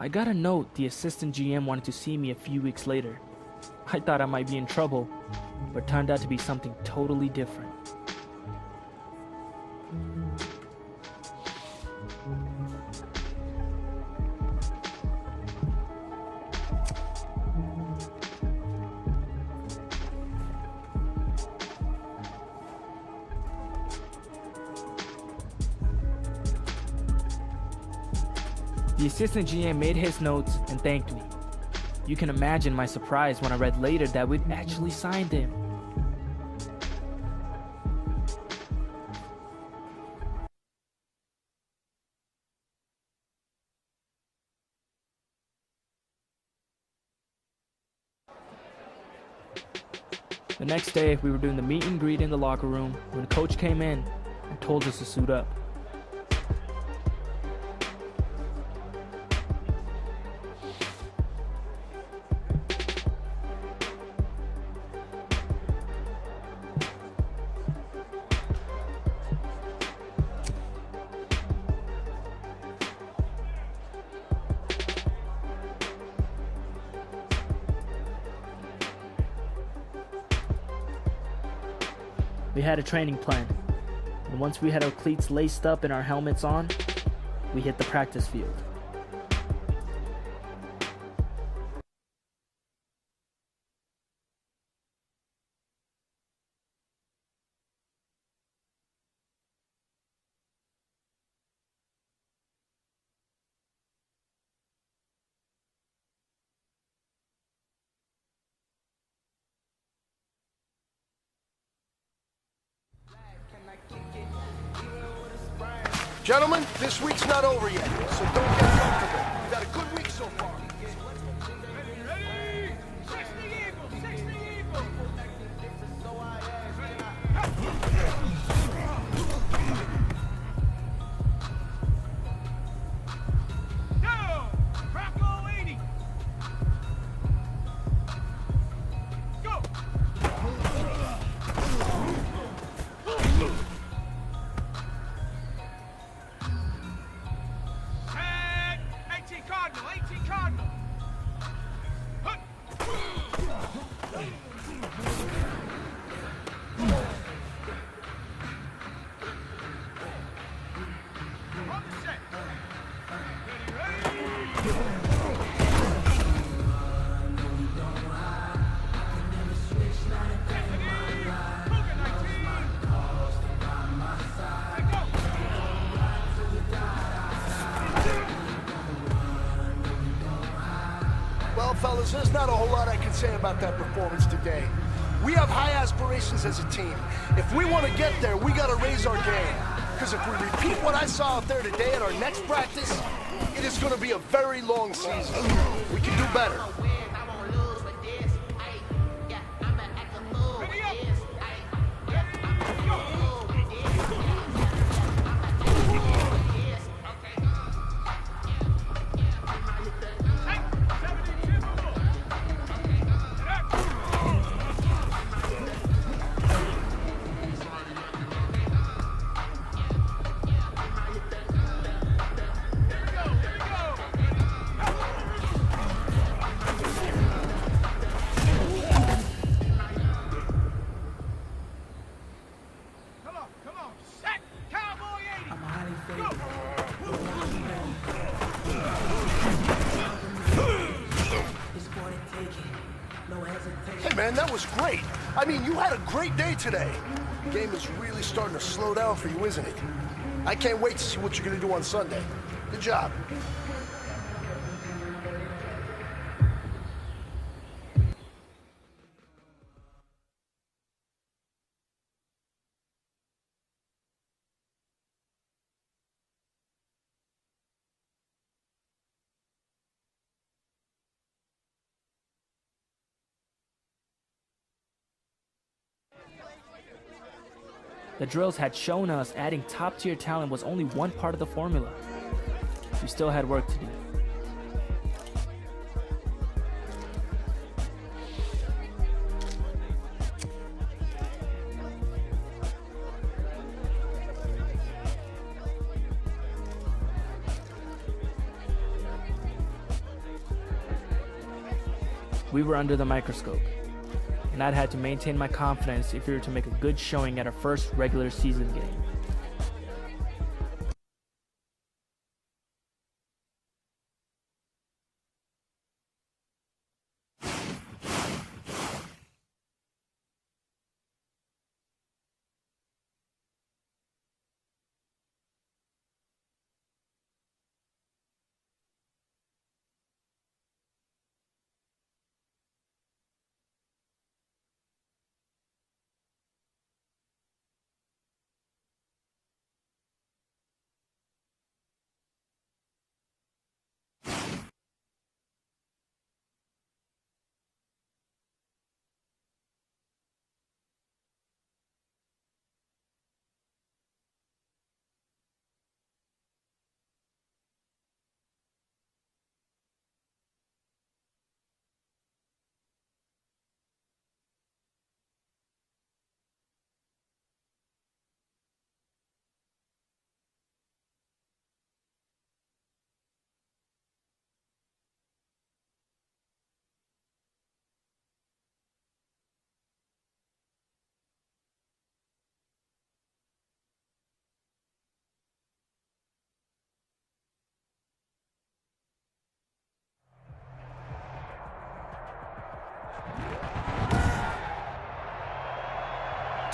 I got a note the assistant GM wanted to see me a few weeks later. I thought I might be in trouble, but turned out to be something totally different. The assistant GM made his notes and thanked me. You can imagine my surprise when I read later that we'd actually signed him. The next day, we were doing the meet and greet in the locker room when the coach came in and told us to suit up. We had a training plan, and once we had our cleats laced up and our helmets on, we hit the practice field. Gentlemen, this week's not over yet, so don't get comfortable. We've had a good week so far. Well, fellas, there's not a whole lot I can say about that performance today. We have high aspirations as a team. If we want to get there, we got to raise our game. Because if we repeat what I saw out there today at our next practice, it is going to be a very long season. We can do better. Hey, man, that was great. I mean, you had a great day today. The game is really starting to slow down for you, isn't it? I can't wait to see what you're going to do on Sunday. Good job. The drills had shown us adding top-tier talent was only one part of the formula. We still had work to do. We were under the microscope, and I'd had to maintain my confidence if we were to make a good showing at our first regular season game.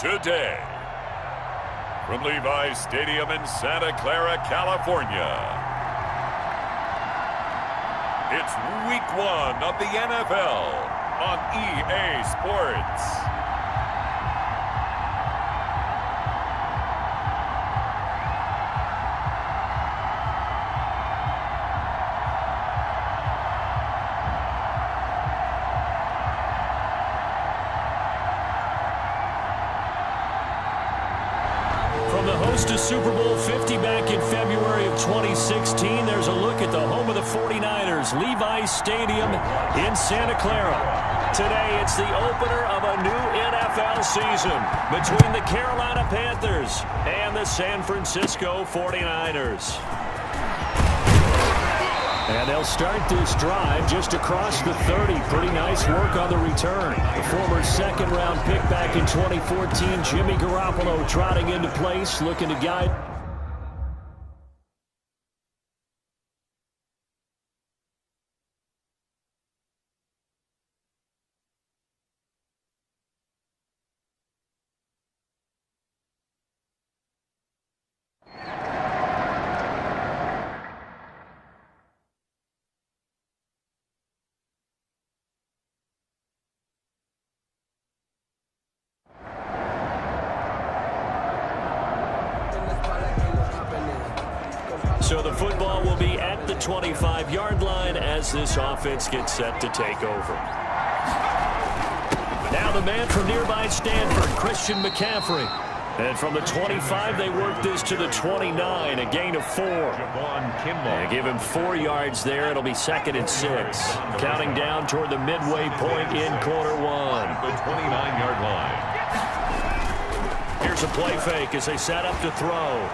Today, from Levi's Stadium in Santa Clara, California, it's Week 1 of the NFL on EA Sports. To Super Bowl 50 back in February of 2016. There's a look at the home of the 49ers, Levi's Stadium in Santa Clara. Today, it's the opener of a new NFL season between the Carolina Panthers and the San Francisco 49ers. And they'll start this drive just across the 30. Pretty nice work on the return. The former second-round pick back in 2014, Jimmy Garoppolo, trotting into place, looking to guide. So the football will be at the 25-yard line as this offense gets set to take over. Now the man from nearby Stanford, Christian McCaffrey. And from the 25, they work this to the 29, a gain of 4. They give him 4 yards there. It'll be 2nd and 6. Counting down toward the midway point in quarter 1. The 29-yard line. Here's a play fake as they set up to throw.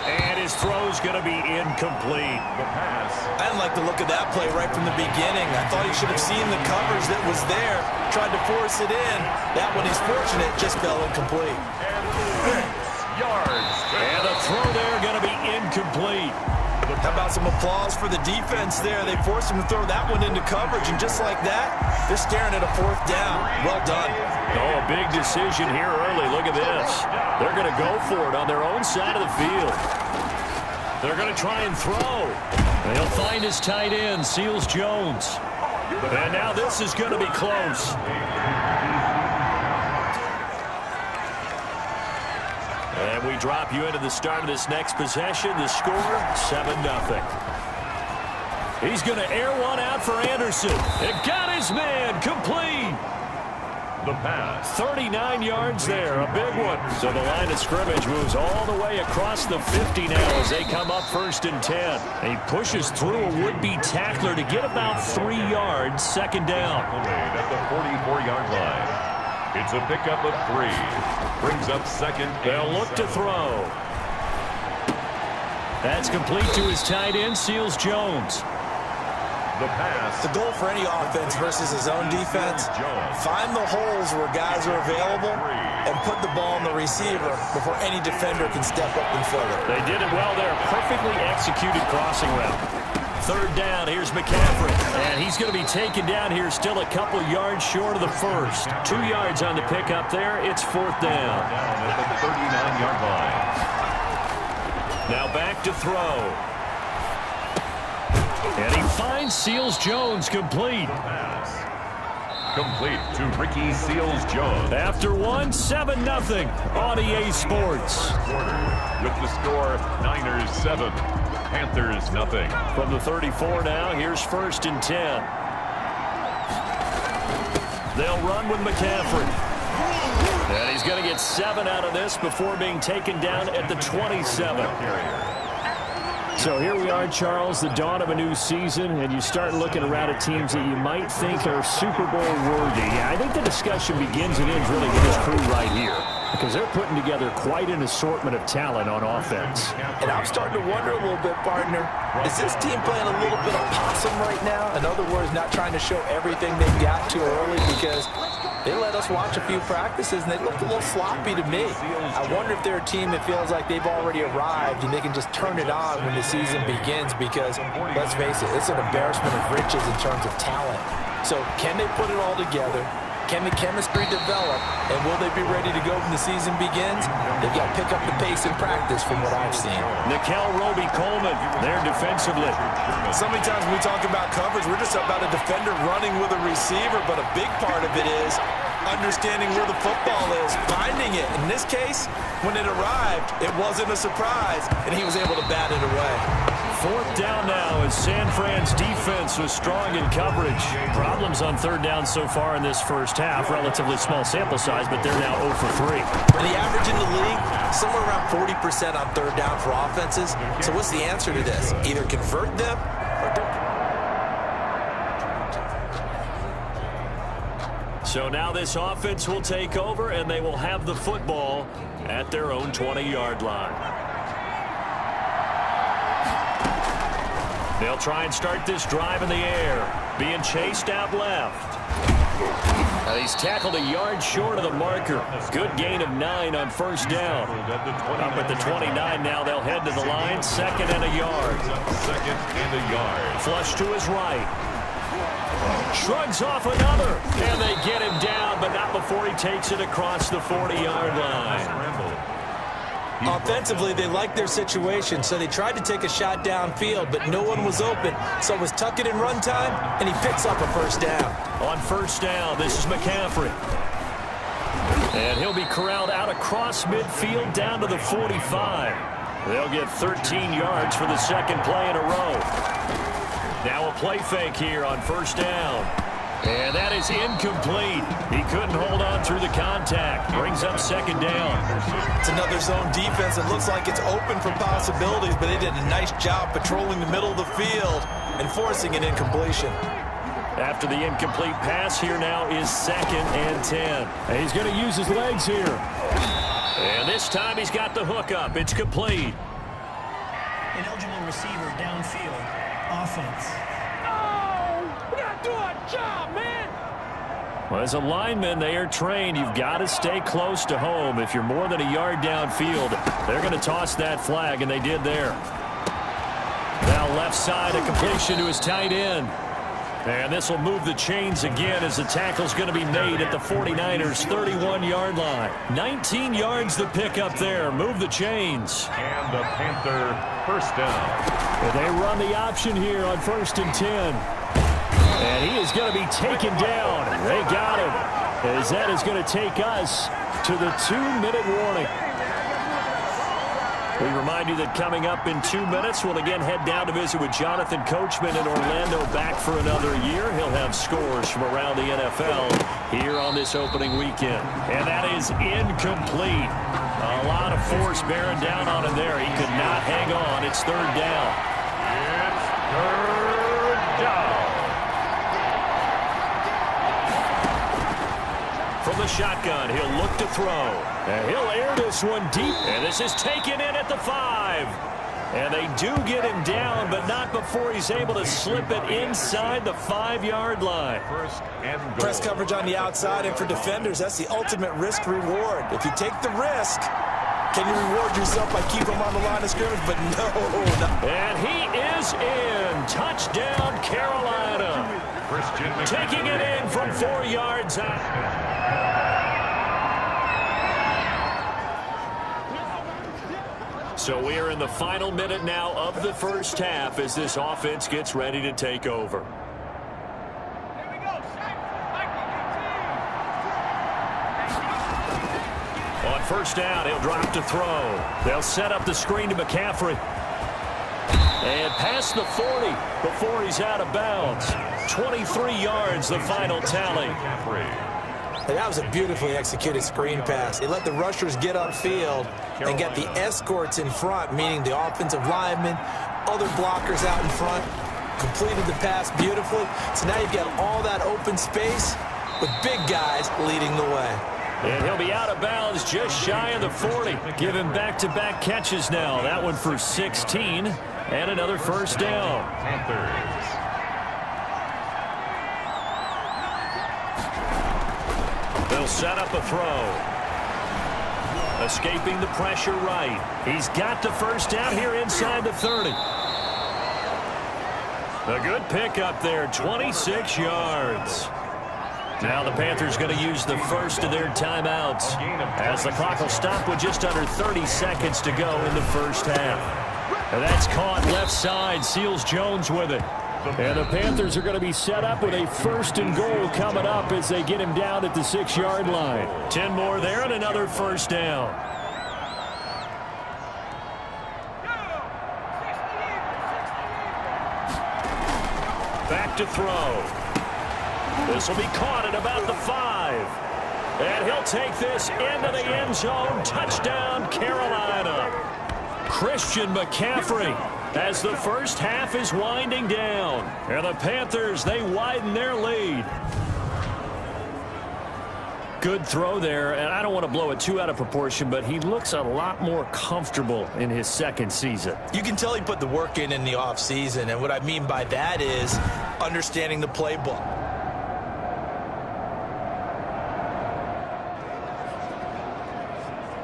And his throw's going to be incomplete. The pass. I didn't like the look of that play right from the beginning. I thought he should have seen the coverage that was there, tried to force it in. That one, he's fortunate, just fell incomplete. 6 yards. And the throw there going to be incomplete. How about some applause for the defense there? They forced him to throw that one into coverage, and just like that, they're staring at a 4th down. Well done. Oh, a big decision here early. Look at this. They're going to go for it on their own side of the field. They're going to try and throw. They'll find his tight end, Seals Jones. And now this is going to be close. And we drop you into the start of this next possession. The score, 7-0. He's going to air one out for Anderson. It got his man complete. The pass. 39 yards there, a big one. So the line of scrimmage moves all the way across the 50 now as they come up 1st and 10. He pushes through a would-be tackler to get about 3 yards, 2nd down. At the 44-yard line. It's a pickup of 3. Brings up 2nd. They'll look to throw. That's complete to his tight end, Seals Jones. The pass. The goal for any offense versus his own defense, find the holes where guys are available and put the ball on the receiver before any defender can step up and fill it. They did it well there. Perfectly executed crossing route. Third down, here's McCaffrey. And he's going to be taken down here, still a couple yards short of the first. 2 yards on the pickup there. It's fourth down. At the 39-yard line. Now back to throw. And he finds Seals-Jones complete. Complete to Ricky Seals-Jones. After one, 7-0 on EA Sports. With the score, Niners 7, Panthers 0. From the 34 now, here's 1st and 10. They'll run with McCaffrey. And he's going to get 7 out of this before being taken down at the 27. So here we are, Charles, the dawn of a new season, and you start looking around at teams that you might think are Super Bowl worthy. I think the discussion begins and ends really with this crew right here, because they're putting together quite an assortment of talent on offense. And I'm starting to wonder a little bit, partner, is this team playing a little bit of possum right now? In other words, not trying to show everything they got too early, because they let us watch a few practices and they looked a little sloppy to me. I wonder if they're a team that feels like they've already arrived and they can just turn it on when the season begins, because let's face it, it's an embarrassment of riches in terms of talent. So can they put it all together? Can the chemistry develop? And will they be ready to go when the season begins? They've got to pick up the pace in practice from what I've seen. Nikel Roby-Coleman there defensively. So many times when we talk about coverage, we're just about a defender running with a receiver, but a big part of it is understanding where the football is, finding it. In this case, when it arrived, it wasn't a surprise, and he was able to bat it away. 4th down now as San Fran's defense was strong in coverage. Problems on 3rd down so far in this first half. Relatively small sample size, but they're now 0 for 3. The average in the league, somewhere around 40% on 3rd down for offenses. So what's the answer to this? Either convert them or don't. So now this offense will take over, and they will have the football at their own 20-yard line. They'll try and start this drive in the air, being chased out left. And he's tackled a yard short of the marker. Good gain of 9 on 1st down. Up at the 29 now, they'll head to the line, 2nd and a yard. 2nd and a yard. Flush to his right. Shrugs off another, and they get him down, but not before he takes it across the 40-yard line. Offensively, they liked their situation, so they tried to take a shot downfield, but no one was open. So it was tuck it in run time, and he picks up a 1st down. On 1st down, this is McCaffrey. And he'll be corralled out across midfield down to the 45. They'll get 13 yards for the 2nd play in a row. Now a play fake here on 1st down. And that is incomplete. He couldn't hold on through the contact. Brings up 2nd down. It's another zone defense. It looks like it's open for possibilities, but they did a nice job patrolling the middle of the field and forcing an incompletion. After the incomplete pass, here now is 2nd and 10. And he's going to use his legs here. And this time he's got the hook up. It's complete. Ineligible receiver downfield. Offense. Well, as a lineman, they are trained. You've got to stay close to home. If you're more than a yard downfield, they're going to toss that flag, and they did there. Now left side, a completion to his tight end. And this will move the chains again as the tackle's going to be made at the 49ers' 31-yard line. 19 yards the pick up there. Move the chains. And the Panther 1st down. And they run the option here on 1st and 10. And he is going to be taken down. They got him. As that is going to take us to the 2-minute warning. We remind you that coming up in 2 minutes, we'll again head down to visit with Jonathan Coachman in Orlando, back for another year. He'll have scores from around the NFL here on this opening weekend. And that is incomplete. A lot of force bearing down on him there. He could not hang on. It's 3rd down. It's 3rd down. From the shotgun, he'll look to throw. And he'll air this one deep. And this is taken in at the 5. And they do get him down, but not before he's able to slip it inside the 5-yard line. First and goal. Press coverage on the outside, and for defenders, that's the ultimate risk-reward. If you take the risk, can you reward yourself by keeping him on the line of scrimmage? But no. And he is in. Touchdown, Carolina. Taking it in from 4 yards out. So we are in the final minute now of the first half as this offense gets ready to take over. On first down, he'll drop to throw. They'll set up the screen to McCaffrey. And past the 40 before he's out of bounds. 23 yards, the final tally. That was a beautifully executed screen pass. He let the rushers get upfield and get the escorts in front, meaning the offensive linemen, other blockers out in front, completed the pass beautifully. So now you've got all that open space with big guys leading the way. And he'll be out of bounds just shy of the 40. Give him back-to-back catches now. That one for 16 and another first down. Panthers. They'll set up a throw. Escaping the pressure right. He's got the first down here inside the 30. A good pickup there, 26 yards. Now the Panthers going to use the first of their timeouts as the clock will stop with just under 30 seconds to go in the first half. And that's caught left side. Seals Jones with it. And the Panthers are going to be set up with a first and goal coming up as they get him down at the 6-yard line. 10 more there and another first down. Back to throw. This will be caught at about the 5. And he'll take this into the end zone. Touchdown, Carolina. Christian McCaffrey as the first half is winding down. And the Panthers, they widen their lead. Good throw there, and I don't want to blow it too out of proportion, but he looks a lot more comfortable in his second season. You can tell he put the work in the offseason, and what I mean by that is understanding the playbook.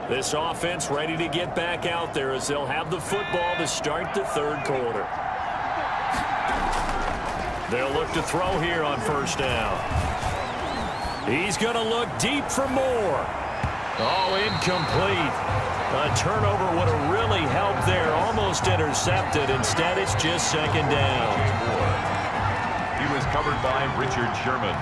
This offense ready to get back out there as they'll have the football to start the third quarter. They'll look to throw here on first down. He's going to look deep for more. Oh, incomplete. A turnover would have really helped there. Almost intercepted. Instead, it's just second down. He was covered by Richard Sherman.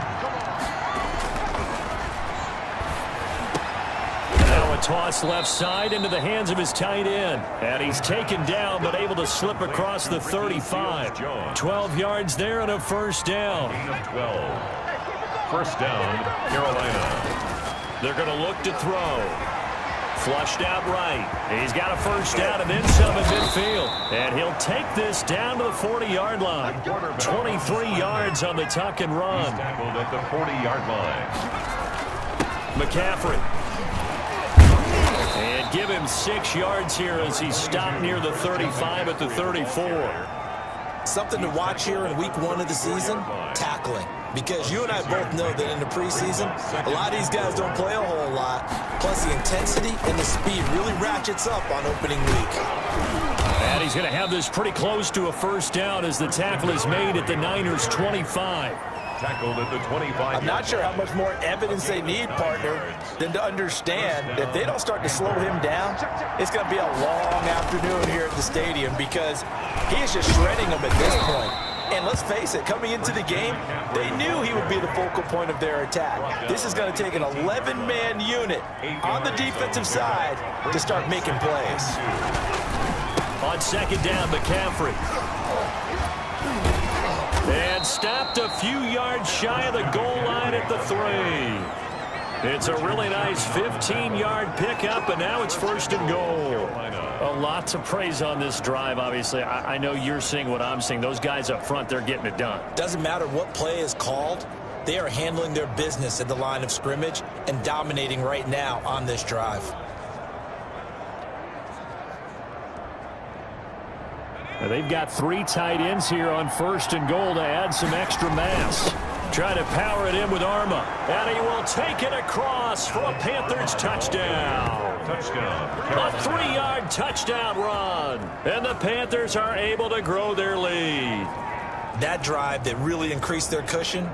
Toss left side into the hands of his tight end. And he's taken down but able to slip across the 35. 12 yards there and a first down. 12. First down, Carolina. They're going to look to throw. Flushed out right. He's got a first down and then some at midfield. And he'll take this down to the 40-yard line. 23 yards on the tuck and run. He's tackled at the 40-yard line. McCaffrey. And give him 6 yards here as he's stopped near the 35 at the 34. Something to watch here in week 1 of the season, tackling. Because you and I both know that in the preseason, a lot of these guys don't play a whole lot. Plus the intensity and the speed really ratchets up on opening week. And he's going to have this pretty close to a first down as the tackle is made at the Niners' 25. Tackled at the 25. I'm not sure how much more evidence they need, partner, than to understand that if they don't start to slow him down, it's going to be a long afternoon here at the stadium because he is just shredding them at this point. And let's face it, coming into the game, they knew he would be the focal point of their attack. This is going to take an 11-man unit on the defensive side to start making plays. On second down, McCaffrey. And stopped a few yards shy of the goal line at the 3. It's a really nice 15-yard pickup, and now it's first and goal. A lot to praise on this drive, obviously. I know you're seeing what I'm seeing. Those guys up front, they're getting it done. Doesn't matter what play is called. They are handling their business at the line of scrimmage and dominating right now on this drive. They've got 3 tight ends here on 1st and goal to add some extra mass. Try to power it in with Arma. And he will take it across for a Panthers touchdown. A 3-yard touchdown run. And the Panthers are able to grow their lead. That drive that really increased their cushion.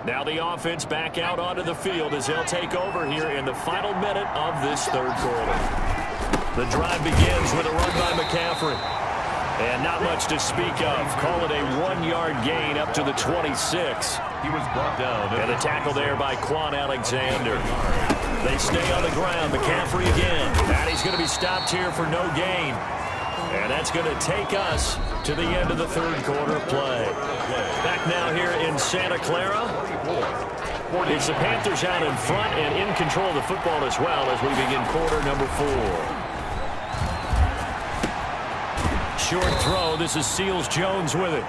Now the offense back out onto the field as they'll take over here in the final minute of this 3rd quarter. The drive begins with a run by McCaffrey. And not much to speak of. Call it a 1-yard gain up to the 26. He was brought down. And a tackle there by Quan Alexander. They stay on the ground. McCaffrey again. And he's going to be stopped here for no gain. And that's going to take us to the end of the 3rd quarter play. Back now here in Santa Clara. It's the Panthers out in front and in control of the football as well as we begin quarter number 4. Short throw. This is Seals-Jones with it.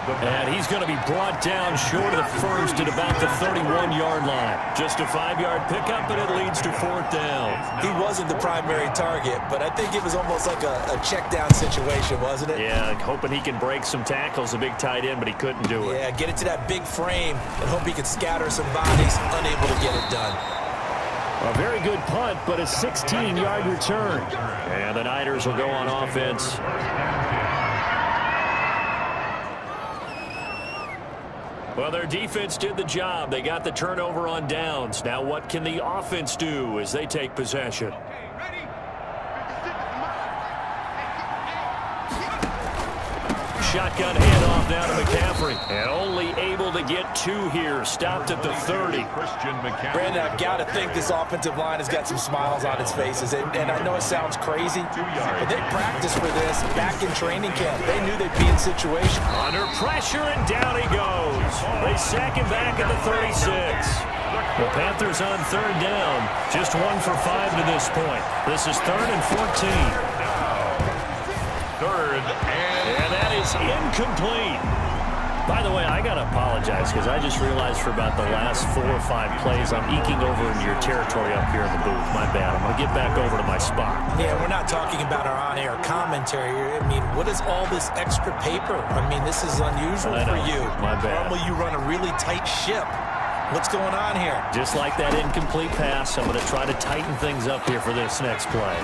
And he's going to be brought down short of the first at about the 31-yard line. Just a 5-yard pickup, and it leads to 4th down. He wasn't the primary target, but I think it was almost like a check-down situation, wasn't it? Yeah, hoping he can break some tackles, a big tight end, but he couldn't do it. Yeah, get it to that big frame and hope he can scatter some bodies, unable to get it done. A very good punt, but a 16-yard return. And the Niners will go on offense. Well, their defense did the job. They got the turnover on downs. Now what can the offense do as they take possession? Shotgun handoff down to McCaffrey. And only able to get 2 here. Stopped at the 30. Brandon, I've got to think this offensive line has got some smiles on its faces. And I know it sounds crazy, but they practiced for this back in training camp. They knew they'd be in situation. Under pressure, and down he goes. They sack him back at the 36. The Panthers on 3rd down. Just 1 for 5 to this point. This is 3rd and 14. 3rd and that is incomplete. By the way, I got to apologize because I just realized for about the last 4 or 5 plays I'm eking over into your territory up here in the booth. My bad. I'm going to get back over to my spot. Yeah, we're not talking about our on-air commentary. I mean, what is all this extra paper? I mean, this is unusual for you. My bad. Normally you run a really tight ship. What's going on here? Just like that incomplete pass, I'm going to try to tighten things up here for this next play.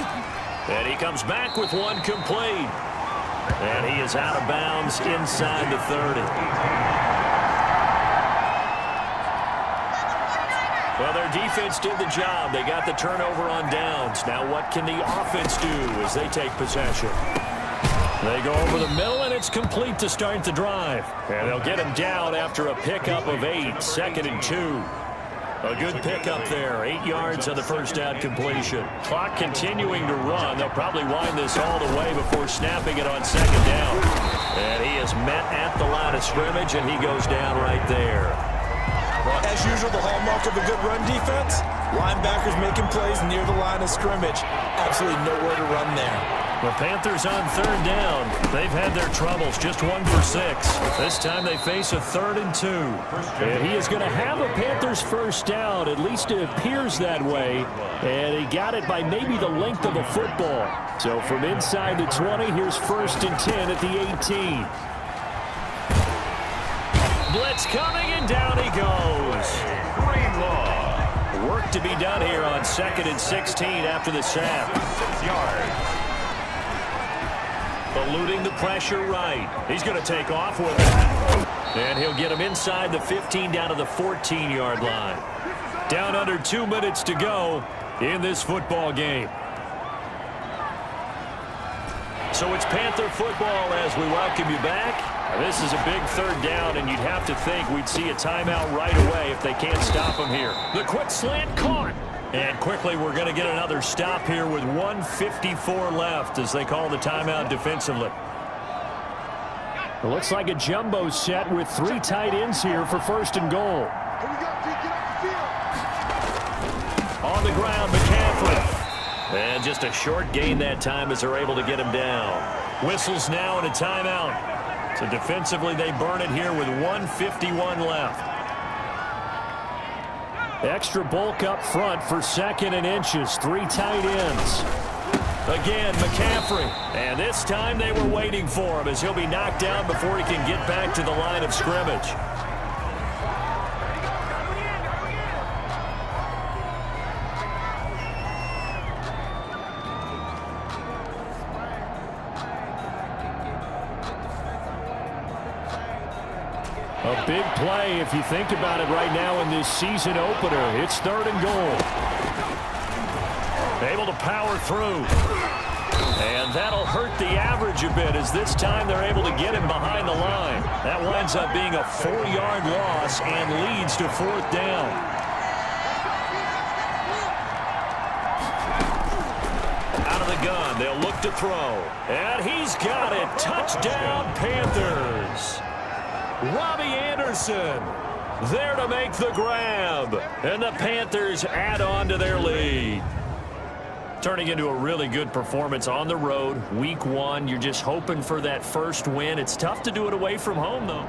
And he comes back with 1 complete. And he is out of bounds inside the 30. Well, their defense did the job. They got the turnover on downs. Now what can the offense do as they take possession? They go over the middle, and it's complete to start the drive. And they'll get him down after a pickup of 8, 2nd and 2. A good pickup there, 8 yards on the first down completion. Clock continuing to run. They'll probably wind this all the way before snapping it on 2nd down. And he is met at the line of scrimmage, and he goes down right there. As usual, the hallmark of a good run defense, linebackers making plays near the line of scrimmage. Absolutely nowhere to run there. The Panthers on 3rd down. They've had their troubles, just 1 for 6. This time they face a 3rd and 2. And he is going to have a Panthers first down. At least it appears that way. And he got it by maybe the length of a football. So from inside the 20, here's 1st and 10 at the 18. Blitz coming, and down he goes. Greenlaw. Work to be done here on 2nd and 16 after the sack. 6 yards. Eluding the pressure right. He's going to take off with it. And he'll get him inside the 15 down to the 14-yard line. Down under 2 minutes to go in this football game. So it's Panther football as we welcome you back. This is a big 3rd down, and you'd have to think we'd see a timeout right away if they can't stop him here. The quick slant caught. And quickly, we're going to get another stop here with 1:54 left as they call the timeout defensively. It looks like a jumbo set with 3 tight ends here for 1st and goal. On the ground, McCaffrey. And just a short gain that time as they're able to get him down. Whistles now and a timeout. So defensively, they burn it here with 1:51 left. Extra bulk up front for 2nd and inches. 3 tight ends. Again, McCaffrey. And this time they were waiting for him as he'll be knocked down before he can get back to the line of scrimmage. A big play if you think about it right now in this season opener. It's 3rd and goal. Able to power through. And that'll hurt the average a bit as this time they're able to get him behind the line. That winds up being a 4-yard loss and leads to 4th down. Out of the gun, they'll look to throw. And he's got it. Touchdown, Panthers. Robbie Anderson there to make the grab. And the Panthers add on to their lead. Turning into a really good performance on the road. Week 1, you're just hoping for that first win. It's tough to do it away from home, though.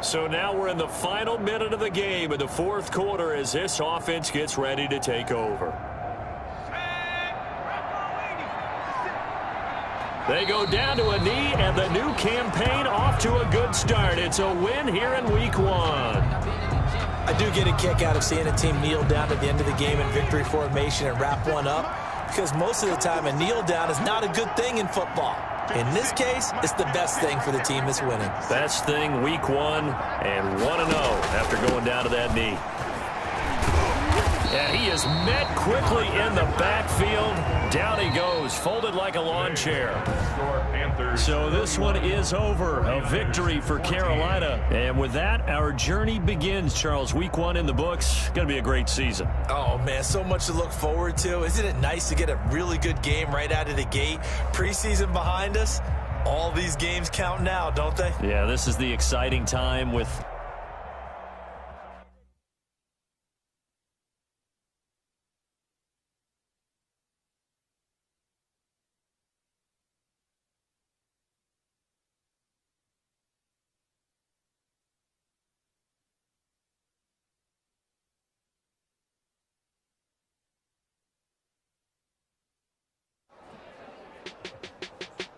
So now we're in the final minute of the game in the 4th quarter as this offense gets ready to take over. They go down to a knee, and the new campaign off to a good start. It's a win here in Week 1. I do get a kick out of seeing a team kneel down at the end of the game in victory formation and wrap one up, because most of the time a kneel down is not a good thing in football. In this case, it's the best thing for the team that's winning. Best thing Week 1 and 1-0 after going down to that knee. And he is met quickly in the backfield. Down he goes, folded like a lawn chair. So this one is over. A victory for Carolina. And with that, our journey begins, Charles. Week 1 in the books. Going to be a great season. Oh, man, so much to look forward to. Isn't it nice to get a really good game right out of the gate? Preseason behind us. All these games count now, don't they? Yeah, this is the exciting time with...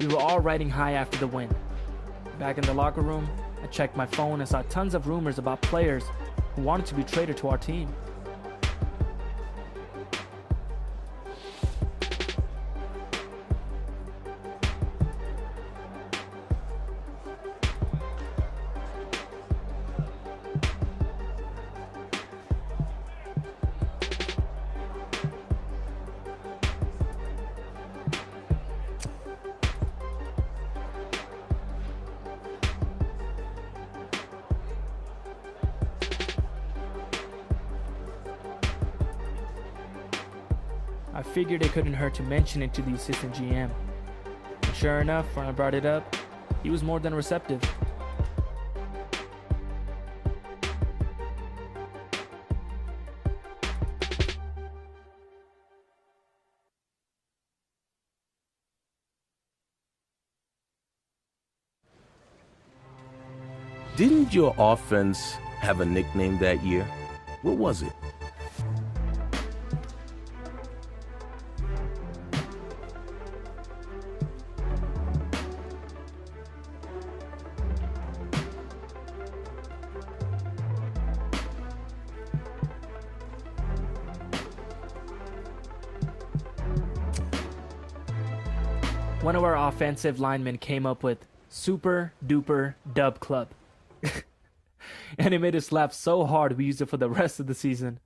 We were all riding high after the win. Back in the locker room, I checked my phone and saw tons of rumors about players who wanted to be traded to our team. I figured it couldn't hurt to mention it to the assistant GM. And sure enough, when I brought it up, he was more than receptive. Didn't your offense have a nickname that year? What was it? One of our offensive linemen came up with Super Duper Dub Club. And it made us laugh so hard we used it for the rest of the season.